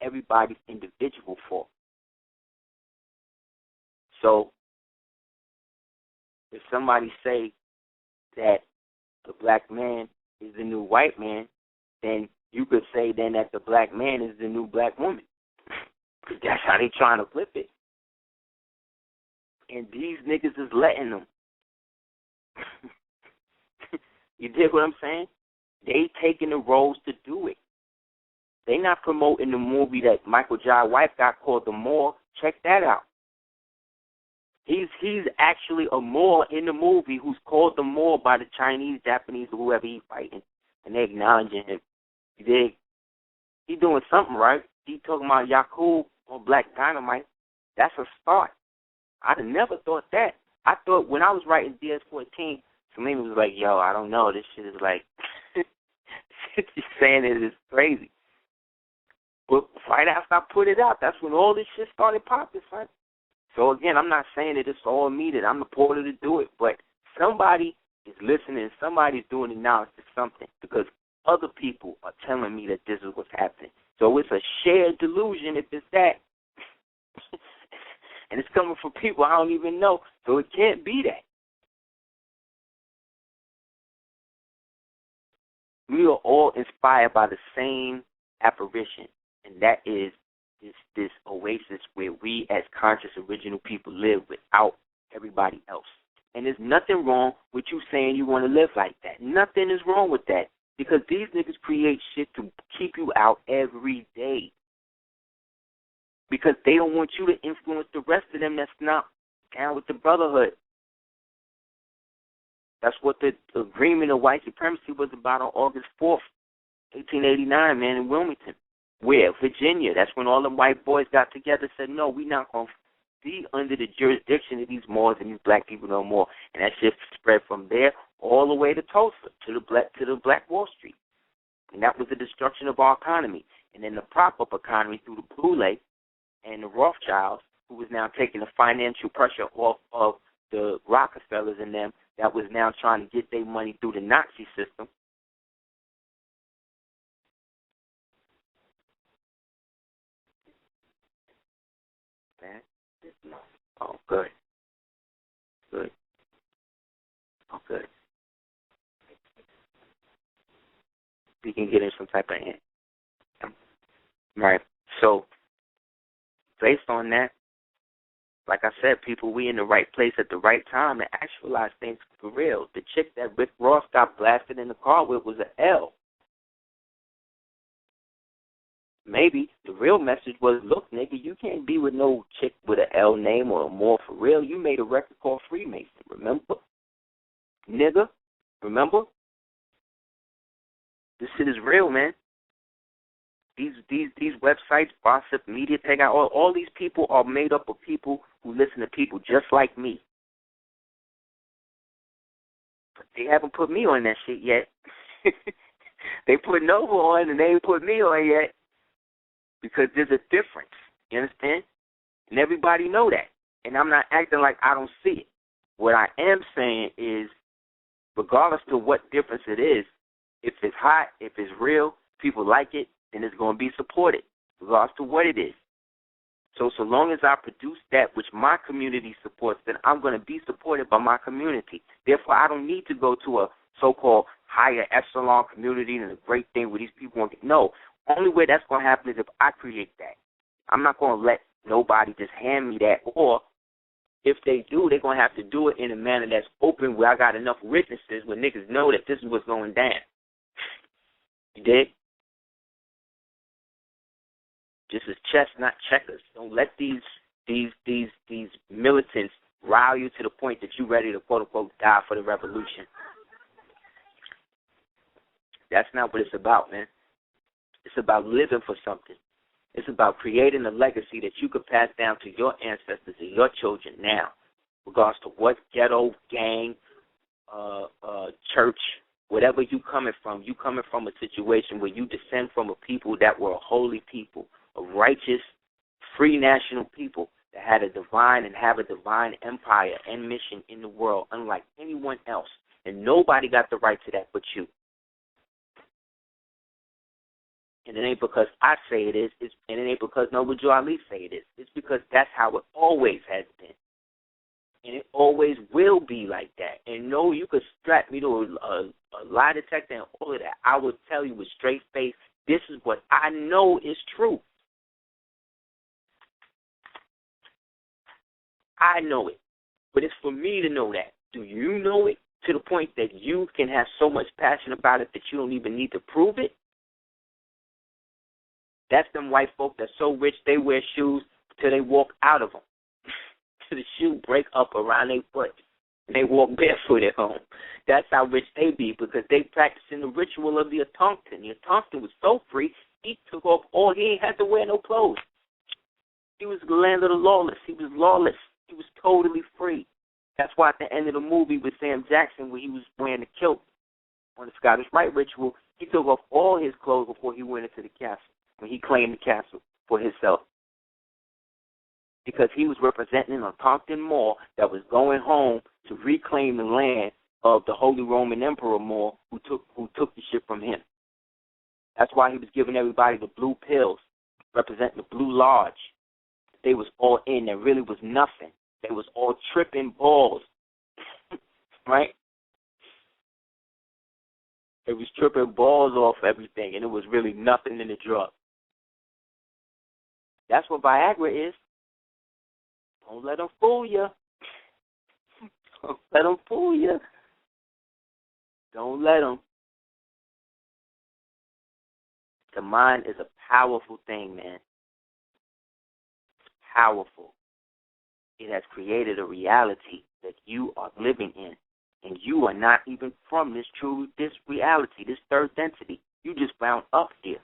everybody's individual fault. So if somebody say that the black man is the new white man, then you could say then that the black man is the new black woman. That's how they trying to flip it. And these niggas is letting them. You dig what I'm saying? They taking the roles to do it. They not promoting the movie that Michael Jai White got called The Moor. Check that out. He's actually a Moor in the movie who's called The Moor by the Chinese, Japanese, or whoever he's fighting, and they acknowledging him. You dig? He doing something right. He talking about Yakub on Black Dynamite. That's a start. I'd have never thought that. I thought when I was writing DS-14, Selena was like, yo, I don't know. This shit is like, shit you're saying it is crazy. But right after I put it out, that's when all this shit started popping, son. So, again, I'm not saying that it's all me, that I'm the porter to do it, but somebody is listening, somebody's doing it now to something, because other people are telling me that this is what's happening. So it's a shared delusion if it's that. And it's coming from people I don't even know, so it can't be that. We are all inspired by the same apparition, and that is this oasis where we as conscious original people live without everybody else. And there's nothing wrong with you saying you want to live like that. Nothing is wrong with that, because these niggas create shit to keep you out every day, because they don't want you to influence the rest of them that's not down with the brotherhood. That's what the agreement of white supremacy was about on August 4th, 1889, man, in Wilmington. Where? Virginia. That's when all the white boys got together and said, no, we're not going to be under the jurisdiction of these Moors and these black people no more. And that shit spread from there all the way to Tulsa, to the Black Wall Street. And that was the destruction of our economy. And then the prop-up economy through the Boulay and the Rothschilds, who was now taking the financial pressure off of the Rockefellers and them, that was now trying to get their money through the Nazi system. Oh, good. Good. Oh, good. We can get in some type of hand. Right. So, based on that, like I said, people, we in the right place at the right time to actualize things for real. The chick that Rick Ross got blasted in the car with was an L. Maybe the real message was, look, nigga, you can't be with no chick with an L name or a Moor for real. You made a record called Freemason, remember? Nigga, remember? This shit is real, man. These websites, Gossip, Media, Take Out, all these people are made up of people who listen to people just like me. But they haven't put me on that shit yet. They put Nova on and they ain't put me on yet. Because there's a difference, you understand? And everybody know that. And I'm not acting like I don't see it. What I am saying is, regardless to what difference it is, if it's hot, if it's real, people like it, then it's going to be supported, regardless to what it is. So long as I produce that which my community supports, then I'm going to be supported by my community. Therefore, I don't need to go to a so-called higher echelon community and a great thing where these people won't get. No. Only way that's going to happen is if I create that. I'm not going to let nobody just hand me that. Or if they do, they're going to have to do it in a manner that's open where I got enough witnesses where niggas know that this is what's going down. You dig? This is chess, not checkers. Don't let these militants rile you to the point that you're ready to, quote-unquote, die for the revolution. That's not what it's about, man. It's about living for something. It's about creating a legacy that you could pass down to your ancestors and your children now, regardless to what ghetto, gang, church, whatever you coming from. You coming from a situation where you descend from a people that were a holy people, a righteous, free national people that had a divine and have a divine empire and mission in the world, unlike anyone else. And nobody got the right to that but you. And it ain't because I say it is, and it ain't because Noble Joe Ali say it is. It's because that's how it always has been. And it always will be like that. And no, you could strap me to a lie detector and all of that. I would tell you with straight face, this is what I know is true. I know it. But it's for me to know that. Do you know it to the point that you can have so much passion about it that you don't even need to prove it? That's them white folk that's so rich they wear shoes till they walk out of them. Till the shoe break up around their foot and they walk barefoot at home. That's how rich they be because they practicing the ritual of the Atonkton. The Atonkton was so free, he took off all, he ain't had to wear no clothes. He was the land of the lawless. He was lawless. He was totally free. That's why at the end of the movie with Sam Jackson, where he was wearing the kilt on the Scottish Rite ritual, he took off all his clothes before he went into the castle, when he claimed the castle for himself. Because he was representing a Compton Moor that was going home to reclaim the land of the Holy Roman Emperor Moor who took the shit from him. That's why he was giving everybody the blue pills, representing the Blue Lodge. They was all in. There really was nothing. They was all tripping balls, right? They was tripping balls off everything, and it was really nothing in the drug. That's what Viagra is. Don't let them fool you. Don't let them fool you. Don't let them. The mind is a powerful thing, man. It's powerful. It has created a reality that you are living in, and you are not even from this reality, this third density. You just wound up here.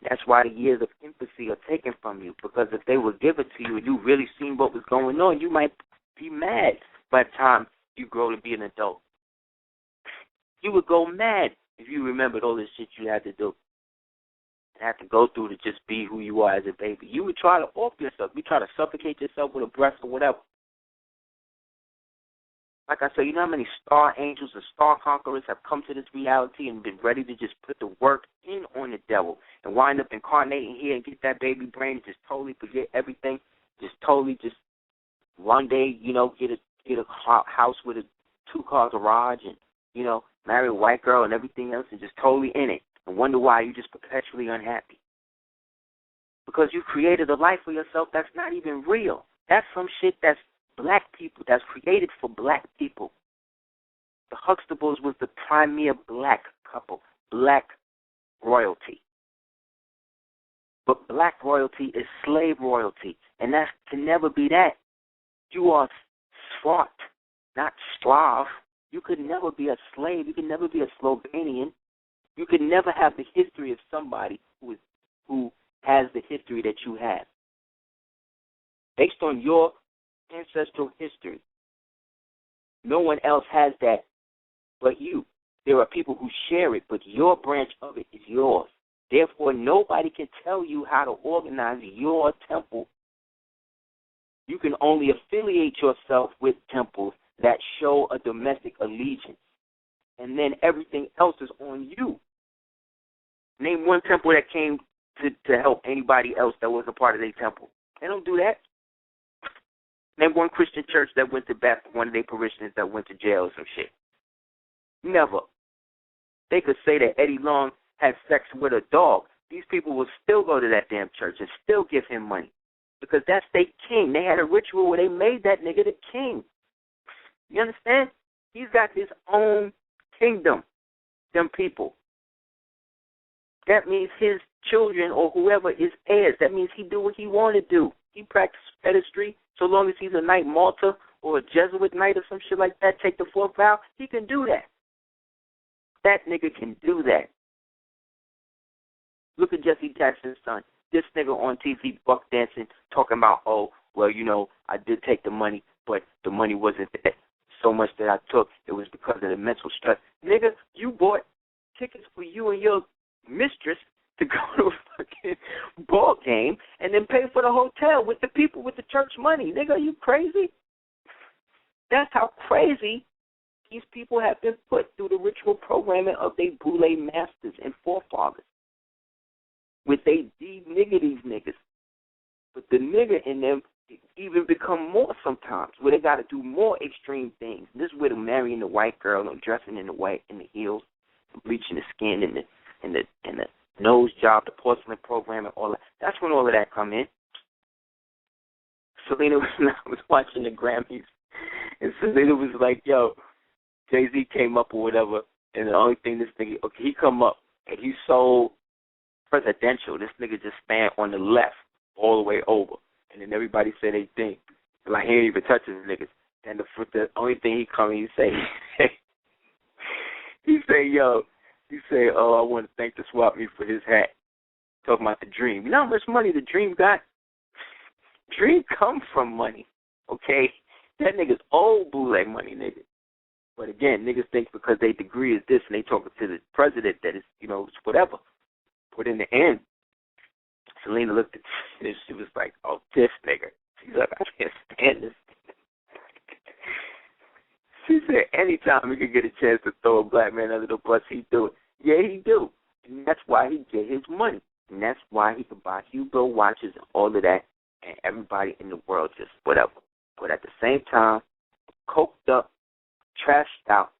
That's why the years of infancy are taken from you, because if they were given to you and you really seen what was going on, you might be mad by the time you grow to be an adult. You would go mad if you remembered all this shit you had to do. Have to go through to just be who you are as a baby. You would try to off yourself. You try to suffocate yourself with a breath or whatever. Like I said, you know how many star angels and star conquerors have come to this reality and been ready to just put the work in on the devil and wind up incarnating here and get that baby brain and just totally forget everything, just totally just one day, you know, get a house with a 2-car garage and, you know, marry a white girl and everything else and just totally in it. And wonder why you're just perpetually unhappy. Because you created a life for yourself that's not even real. That's some shit that's black people, that's created for black people. The Huxtables was the premier black couple, black royalty. But black royalty is slave royalty, and that can never be that. You are Swart, not Slav. You could never be a slave. You could never be a Slovenian. You could never have the history of somebody who has the history that you have. Based on your ancestral history. No one else has that but you. There are people who share it, but your branch of it is yours. Therefore, nobody can tell you how to organize your temple. You can only affiliate yourself with temples that show a domestic allegiance. And then everything else is on you. Name one temple that came to help anybody else that was a part of their temple. They don't do that. Name one Christian church that went to bat for one of their parishioners that went to jail or some shit. Never. They could say that Eddie Long had sex with a dog. These people will still go to that damn church and still give him money. Because that's their king. They had a ritual where they made that nigga the king. You understand? He's got his own kingdom, them people. That means his children or whoever is heirs. That means he do what he want to do. He practice pederastry so long as he's a Knight Malta or a Jesuit Knight or some shit like that, take the 4th vow, he can do that. That nigga can do that. Look at Jesse Jackson's son. This nigga on TV buck dancing talking about, oh, well, you know, I did take the money, but the money wasn't that so much that I took. It was because of the mental stress. Nigga, you bought tickets for you and your mistress to go to a fucking ball game and then pay for the hotel with the people with the church money. Nigga, are you crazy? That's how crazy these people have been put through the ritual programming of their Boule masters and forefathers. with they de-nigger these niggas. But the nigger in them even become more sometimes, where they got to do more extreme things. This is where the marrying the white girl and dressing in the white in the heels, bleaching the skin and the nose job, the porcelain program, and all that. That's when all of that come in. Selena was watching the Grammys, and Selena was like, "Yo, Jay-Z came up or whatever, and the only thing this nigga, okay, he come up and he so presidential. This nigga just stand on the left all the way over, and then everybody say they think like he ain't even touching the niggas. And the only thing he come and he say, oh, I want to thank the swap meet for his hat. Talking about the Dream. You know how much money the Dream got? Dream come from money, okay? That nigga's old bootleg money, nigga. But again, niggas think because they degree is this and they talking to the president that is, it's whatever. But in the end, Selena looked at this, she was like, oh, this nigga. She's like, I can't stand this. She said anytime he could get a chance to throw a black man under the bus, he'd do it. Yeah, he do. And that's why he get his money. And that's why he could buy Hugo watches and all of that, and everybody in the world just whatever. But at the same time, coked up, trashed out,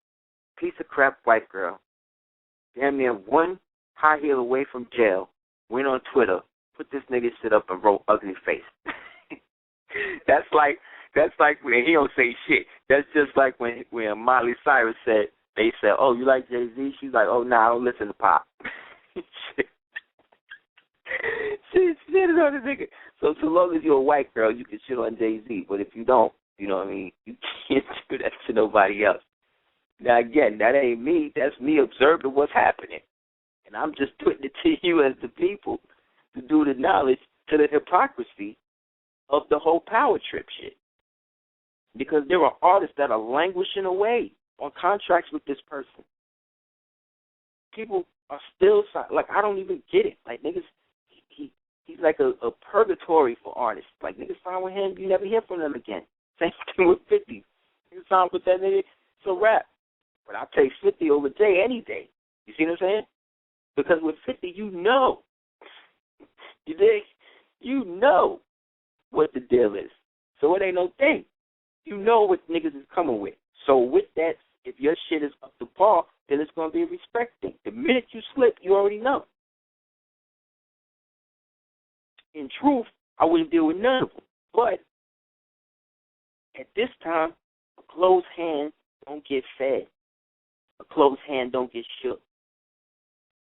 piece of crap white girl, damn near one high heel away from jail, went on Twitter, put this nigga shit up and wrote ugly face. That's like when he don't say shit. That's just like when Miley Cyrus they said, oh, you like Jay-Z? She's like, oh, nah, I don't listen to pop. She shit on the nigga. So long as you're a white girl, you can shit on Jay-Z. But if you don't, you know what I mean, you can't do that to nobody else. Now, again, that ain't me. That's me observing what's happening. And I'm just putting it to you as the people to do the knowledge to the hypocrisy of the whole power trip shit. Because there are artists that are languishing away on contracts with this person. People are still, like, I don't even get it. Like, niggas, he's like a purgatory for artists. Like, niggas sign with him, you never hear from them again. Same thing with 50. You sign with that nigga, it's a rap. But I'll take 50 over Jay any day. You see what I'm saying? Because with 50, you know. You dig? You know what the deal is. So it ain't no thing. You know what niggas is coming with. So with that, if your shit is up to par, then it's going to be a respect thing. The minute you slip, you already know. In truth, I wouldn't deal with none of them. But at this time, a closed hand don't get fed. A closed hand don't get shook.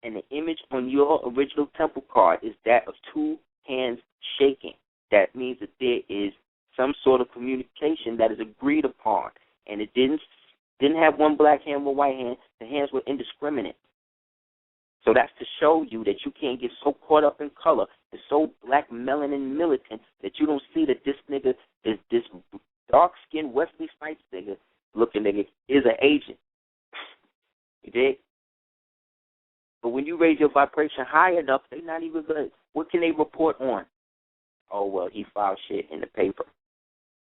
And the image on your original temple card is that of two hands shaking. That means that there is some sort of communication that is agreed upon. And it didn't have one black hand, one white hand. The hands were indiscriminate. So that's to show you that you can't get so caught up in color, and so black melanin militant that you don't see that this nigga is this dark-skinned Wesley Snipes nigga looking nigga is an agent. You dig? But when you raise your vibration high enough, they're not even good. What can they report on? Oh, well, he filed shit in the paper.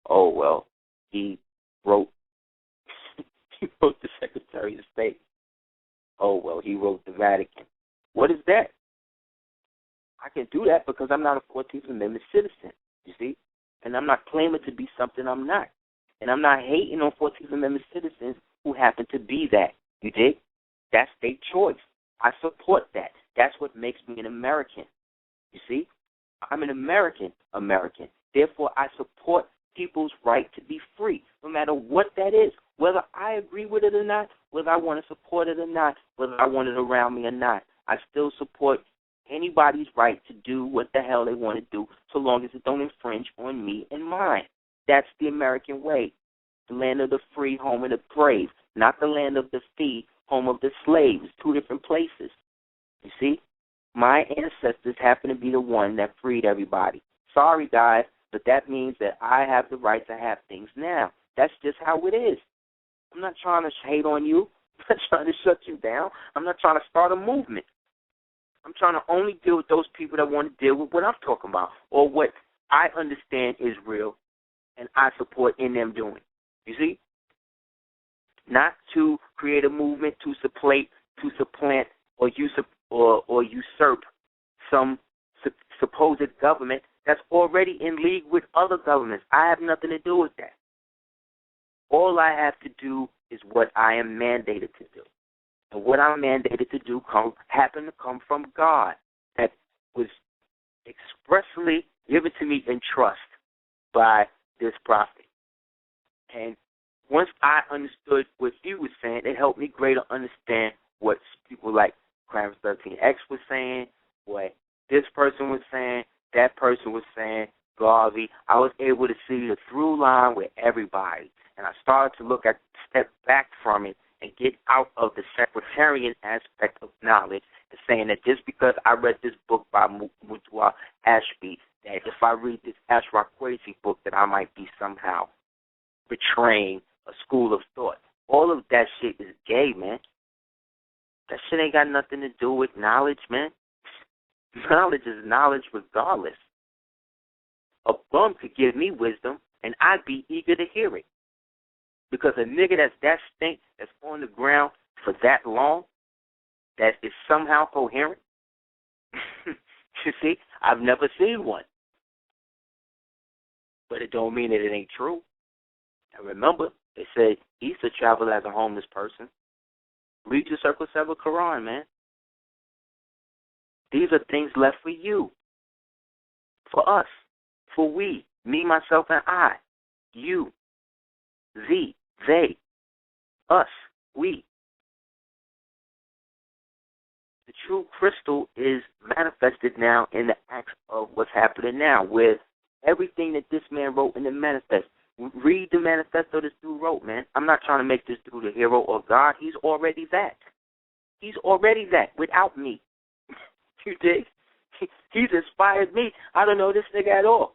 Oh, well, he wrote the Secretary of State. Oh, well, he wrote the Vatican. What is that? I can do that because I'm not a 14th Amendment citizen, you see? And I'm not claiming to be something I'm not. And I'm not hating on 14th Amendment citizens who happen to be that, you dig? That's their choice. I support that. That's what makes me an American, you see? I'm an American. Therefore, I support people's right to be free, no matter what that is, whether I agree with it or not, whether I want to support it or not, whether I want it around me or not. I still support anybody's right to do what the hell they want to do, so long as it don't infringe on me and mine. That's the American way. The land of the free, home of the brave, not the land of the free, home of the slaves. Two different places. You see? My ancestors happen to be the one that freed everybody. Sorry, guys, but that means that I have the right to have things now. That's just how it is. I'm not trying to hate on you. I'm not trying to shut you down. I'm not trying to start a movement. I'm trying to only deal with those people that want to deal with what I'm talking about or what I understand is real and I support in them doing. You see? Not to create a movement to supplant or usurp some supposed government that's already in league with other governments. I have nothing to do with that. All I have to do is what I am mandated to do. And what I'm mandated to do happened to come from God, that was expressly given to me in trust by this prophet. And once I understood what he was saying, it helped me greater understand what people like Clarence 13X was saying, what this person was saying, that person was saying, Garvey. I was able to see the through line with everybody. And I started to step back from it and get out of the sectarian aspect of knowledge and saying that just because I read this book by Moorally Ashby, that if I read this Ashraf Quasi book, that I might be somehow betraying a school of thought. All of that shit is gay, man. That shit ain't got nothing to do with knowledge, man. Knowledge is knowledge regardless. A bum could give me wisdom, and I'd be eager to hear it. Because a nigga that's that stink, that's on the ground for that long, that is somehow coherent, you see, I've never seen one. But it don't mean that it ain't true. And remember, they say Isa traveled as a homeless person. Read your Circle 7 Quran, man. These are things left for you, for us, for we, me, myself, and I, you, thee, they, us, we. The true crystal is manifested now in the acts of what's happening now with everything that this man wrote in the manifest. Read the manifesto this dude wrote, man. I'm not trying to make this dude a hero or God. He's already that. He's already that without me. You dig? He's inspired me. I don't know this nigga at all.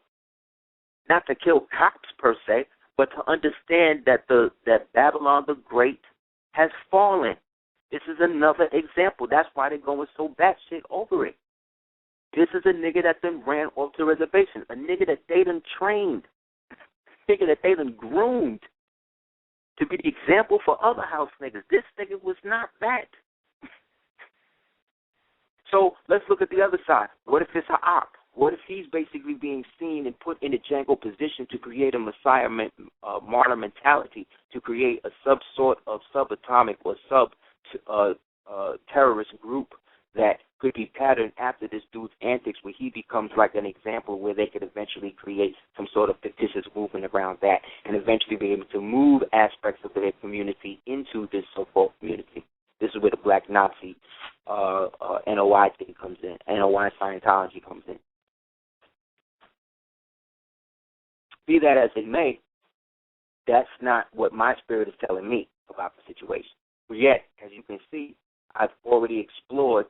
Not to kill cops per se, but to understand that that Babylon the Great has fallen. This is another example. That's why they're going so batshit over it. This is a nigga that done ran off the reservation, a nigga that they done trained, a nigga that they done groomed to be the example for other house niggas. This nigga was not that. So let's look at the other side. What if it's a op? What if he's basically being seen and put in a Django position to create a messiah martyr mentality, to create a sort of subatomic or terrorist group that could be patterned after this dude's antics, where he becomes like an example where they could eventually create some sort of fictitious movement around that and eventually be able to move aspects of their community into this so-called community. This is where the black Nazi NOI thing comes in, NOI Scientology comes in. Be that as it may, that's not what my spirit is telling me about the situation. But yet, as you can see, I've already explored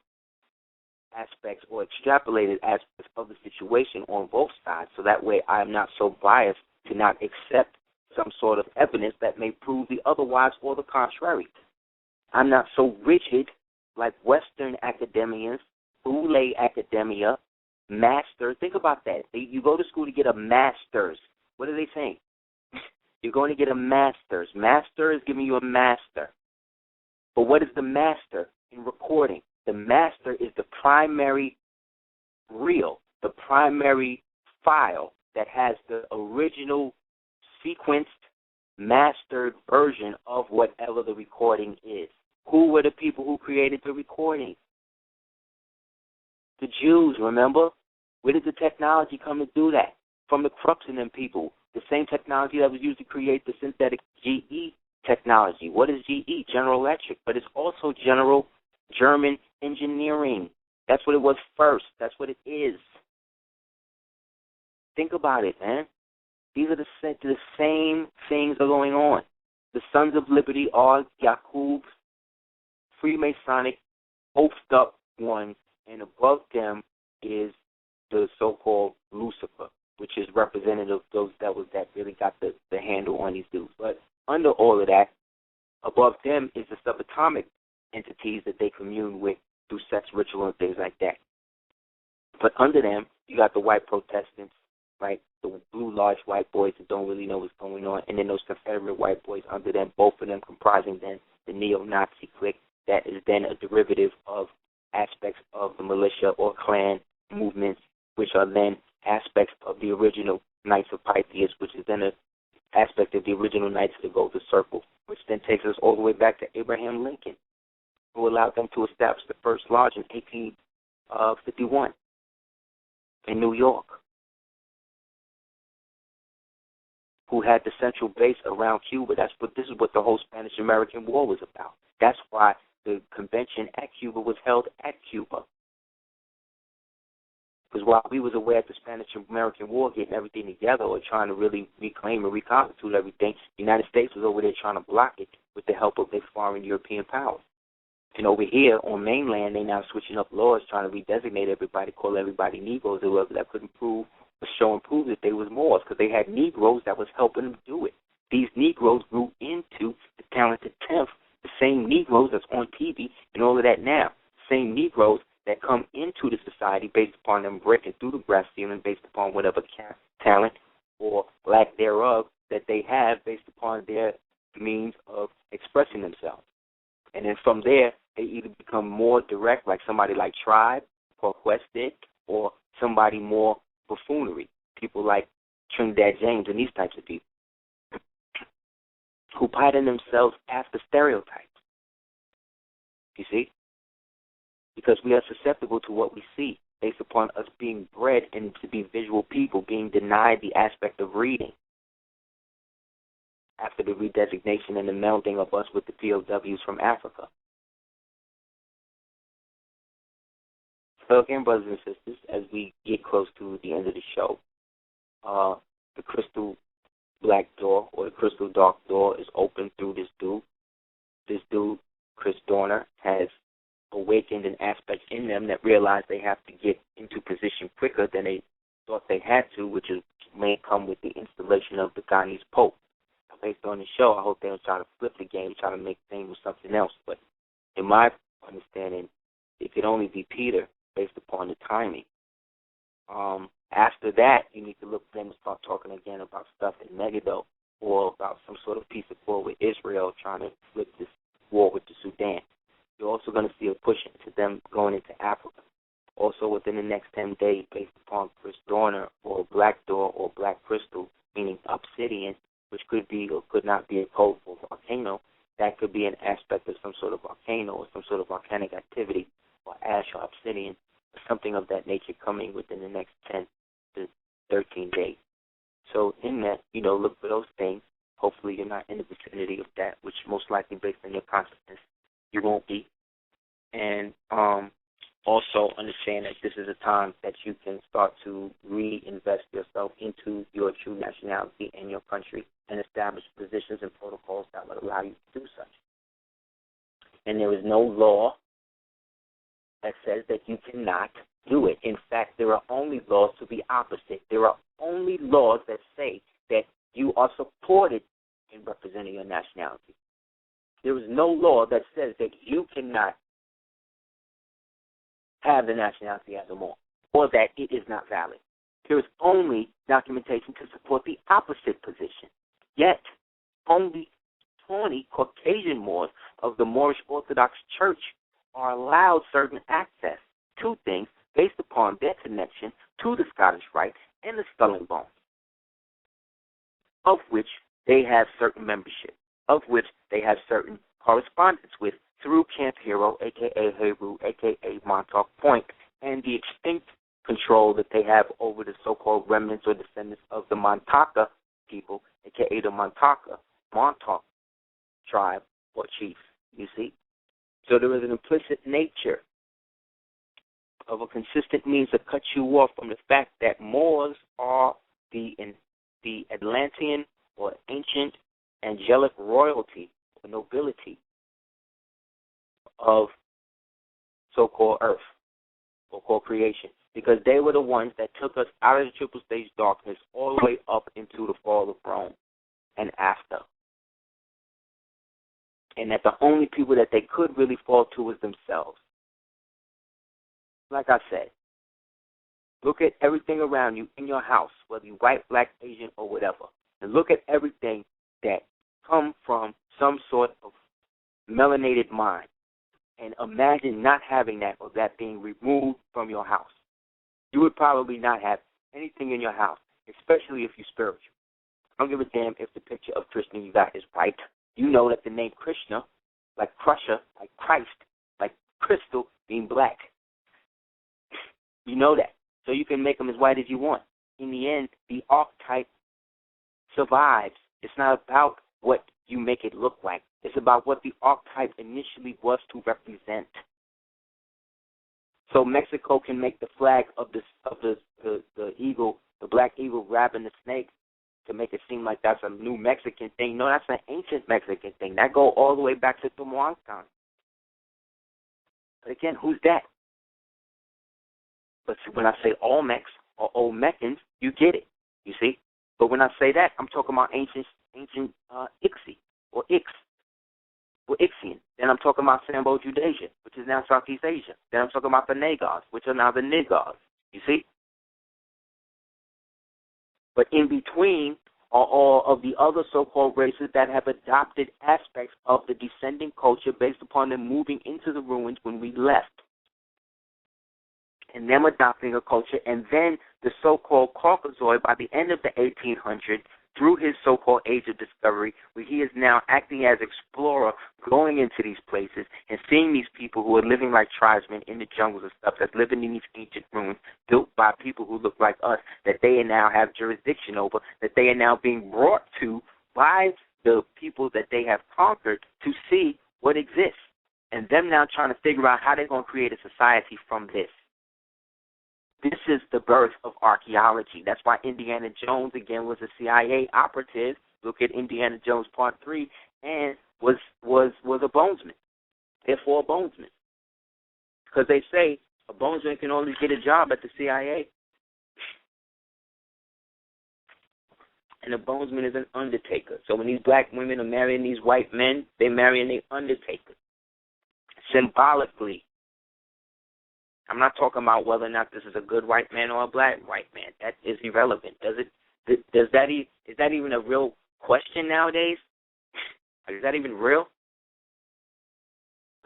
aspects or extrapolated aspects of the situation on both sides, so that way I am not so biased to not accept some sort of evidence that may prove the otherwise or the contrary. I'm not so rigid like Western academians, Boule academia, master. Think about that. You go to school to get a master's. What are they saying? You're going to get a master's. Master is giving you a master. But what is the master in recording? The master is the primary reel, the primary file that has the original sequenced, mastered version of whatever the recording is. Who were the people who created the recording? The Jews, remember? Where did the technology come to do that? From the Krups and them people. The same technology that was used to create the synthetic GE technology. What is GE? General Electric. But it's also General German Engineering. That's what it was first. That's what it is. Think about it, man. These are the same things are going on. The Sons of Liberty are Yakub's Freemasonic, oafed up ones, and above them is the so-called Lucifer, which is representative of those that really got the handle on these dudes. But under all of that, above them is the subatomic entities that they commune with through sex ritual and things like that. But under them, you got the white Protestants, right? The blue large white boys that don't really know what's going on, and then those Confederate white boys under them, both of them comprising then the neo-Nazi clique that is then a derivative of aspects of the militia or Klan movements, which are then aspects of the original Knights of Pythias, which is then an aspect of the original Knights of the Golden Circle, which then takes us all the way back to Abraham Lincoln, who allowed them to establish the first lodge in 1851 in New York, who had the central base around Cuba. This is what the whole Spanish-American War was about. That's why the convention at Cuba was held at Cuba. Because while we was aware of the Spanish-American War, getting everything together or trying to really reclaim and reconstitute everything, the United States was over there trying to block it with the help of their foreign European powers. And over here on mainland, they now switching up laws, trying to redesignate everybody, call everybody Negroes or whoever that couldn't prove or show and prove that they was Moors, because they had Negroes that was helping them do it. These Negroes grew into the talented 10th, the same Negroes that's on TV and all of that now, same Negroes that come into the society based upon them breaking through the glass ceiling, based upon whatever talent or lack thereof that they have based upon their means of expressing themselves. And then from there, they either become more direct, like somebody like Tribe or Quest did, or somebody more buffoonery, people like Trinidad James and these types of people, who pattern themselves after stereotypes. You see? Because we are susceptible to what we see based upon us being bred and to be visual people, being denied the aspect of reading after the redesignation and the melding of us with the POWs from Africa. So again, brothers and sisters, as we get close to the end of the show, the crystal black door or the crystal dark door is open through this dude. This dude, Chris Dorner, has awakened an aspect in them that realized they have to get into position quicker than they thought they had to, which may come with the installation of the Ghanese Pope. Based on the show, I hope they don't try to flip the game, try to make things with something else. But in my understanding, it could only be Peter based upon the timing. After that, you need to look for them to start talking again about stuff in Megiddo or about some sort of peace accord with Israel trying to flip this war with the Sudan. You're also going to see a push into them going into Africa. Also within the next 10 days, based upon Chris Dorner or Black Door or Black Crystal, meaning obsidian, which could be or could not be a code for volcano, that could be an aspect of some sort of volcano or some sort of volcanic activity or ash or obsidian or something of that nature coming within the next 10 to 13 days. So in that, look for those things. Hopefully you're not in the vicinity of that, which most likely based on your consciousness, you won't be. And also understand that this is a time that you can start to reinvest yourself into your true nationality and your country and establish positions and protocols that will allow you to do such. And there is no law that says that you cannot do it. In fact, there are only laws to the opposite. There are only laws that say that you are supported in representing your nationality. There is no law that says that you cannot have the nationality as a Moor or that it is not valid. There is only documentation to support the opposite position. Yet, only 20 Caucasian Moors of the Moorish Orthodox Church are allowed certain access to things based upon their connection to the Scottish Rite and the Skull and Bones, of which they have certain membership, of which they have certain correspondence with through Camp Hero, a.k.a. Heru, a.k.a. Montauk Point, and the extinct control that they have over the so-called remnants or descendants of the Montaka people, a.k.a. the Montauk tribe or chief, you see? So there is an implicit nature of a consistent means to cut you off from the fact that Moors are the Atlantean or ancient angelic royalty or nobility of so-called earth or called creation, because they were the ones that took us out of the triple stage darkness all the way up into the fall of Rome and after. And that the only people that they could really fall to was themselves. Like I said, look at everything around you in your house, whether you're white, black, Asian, or whatever, and look at everything that come from some sort of melanated mind. And imagine not having that or that being removed from your house. you would probably not have anything in your house, especially if you're spiritual. I don't give a damn if the picture of Krishna you got is white. You know that the name Krishna, like Krusher, like Christ, like crystal, being black. You know that. So you can make them as white as you want. In the end, the archetype survives. It's not about what you make it look like. It's about what the archetype initially was to represent. So Mexico can make the flag of the eagle, the black eagle grabbing the snake, to make it seem like that's a new Mexican thing. No, that's an ancient Mexican thing. That go all the way back to Tumahuancan. But again, who's that? But when I say Olmecs or Olmecans, you get it. You see? But when I say that, I'm talking about ancient Ixi or Ix or Ixian. Then I'm talking about Sambo-Judasia, which is now Southeast Asia. Then I'm talking about the Nagars, which are now the Nigars. You see? But in between are all of the other so-called races that have adopted aspects of the descending culture based upon them moving into the ruins when we left, and them adopting a culture, and then the so-called Caucasoid by the end of the 1800s, through his so-called age of discovery, where he is now acting as explorer, going into these places and seeing these people who are living like tribesmen in the jungles and stuff, that's living in these ancient ruins built by people who look like us, that they now have jurisdiction over, that they are now being brought to by the people that they have conquered to see what exists, and them now trying to figure out how they're going to create a society from this. This is the birth of archaeology. That's why Indiana Jones, again, was a CIA operative. Look at Indiana Jones Part 3, and was a bonesman. Therefore, a bonesman. Because they say a bonesman can only get a job at the CIA. And a bonesman is an undertaker. So when these black women are marrying these white men, they're marrying the undertaker. Symbolically. I'm not talking about whether or not this is a good white man or a black white man. That is irrelevant. Is that even a real question nowadays? Is that even real?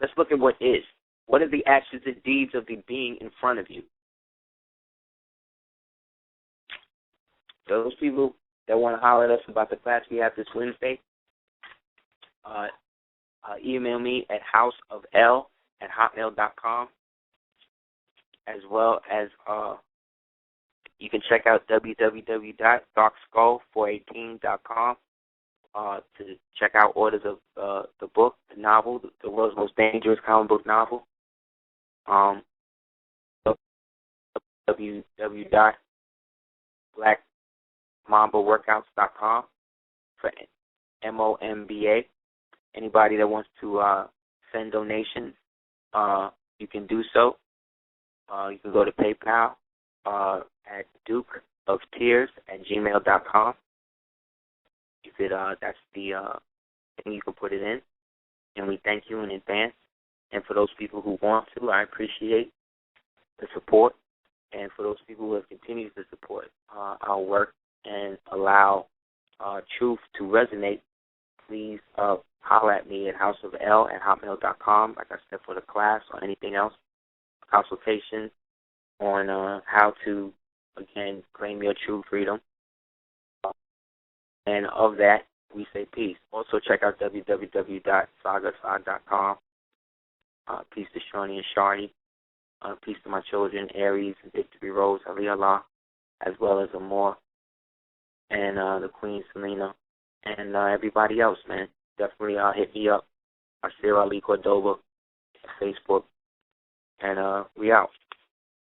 Let's look at what is. What are the actions and deeds of the being in front of you? Those people that want to holler at us about the class we have this Wednesday, email me at houseofel@hotmail.com. As well as you can check out www.darkskull418.com to check out orders of the book, the novel, the world's most dangerous comic book novel. www.blackmambaworkouts.com for MOMBA. Anybody that wants to send donations, you can do so. You can go to PayPal at dukeoftears@gmail.com. You could that's the thing you can put it in, and we thank you in advance. And for those people who want to, I appreciate the support. And for those people who have continued to support our work and allow truth to resonate, please holler at me at houseofel@hotmail.com. Like I said, for the class or anything else. Consultation on how to, again, claim your true freedom. And of that, we say peace. Also, check out www.sagasod.com. Peace to Shawnee and Shardy. Peace to my children, Aries and Victory Rose, Ali Allah, as well as Amor, and the Queen Selena, and everybody else, man. Definitely hit me up. Aseer Ali Cordoba, Facebook. And we out.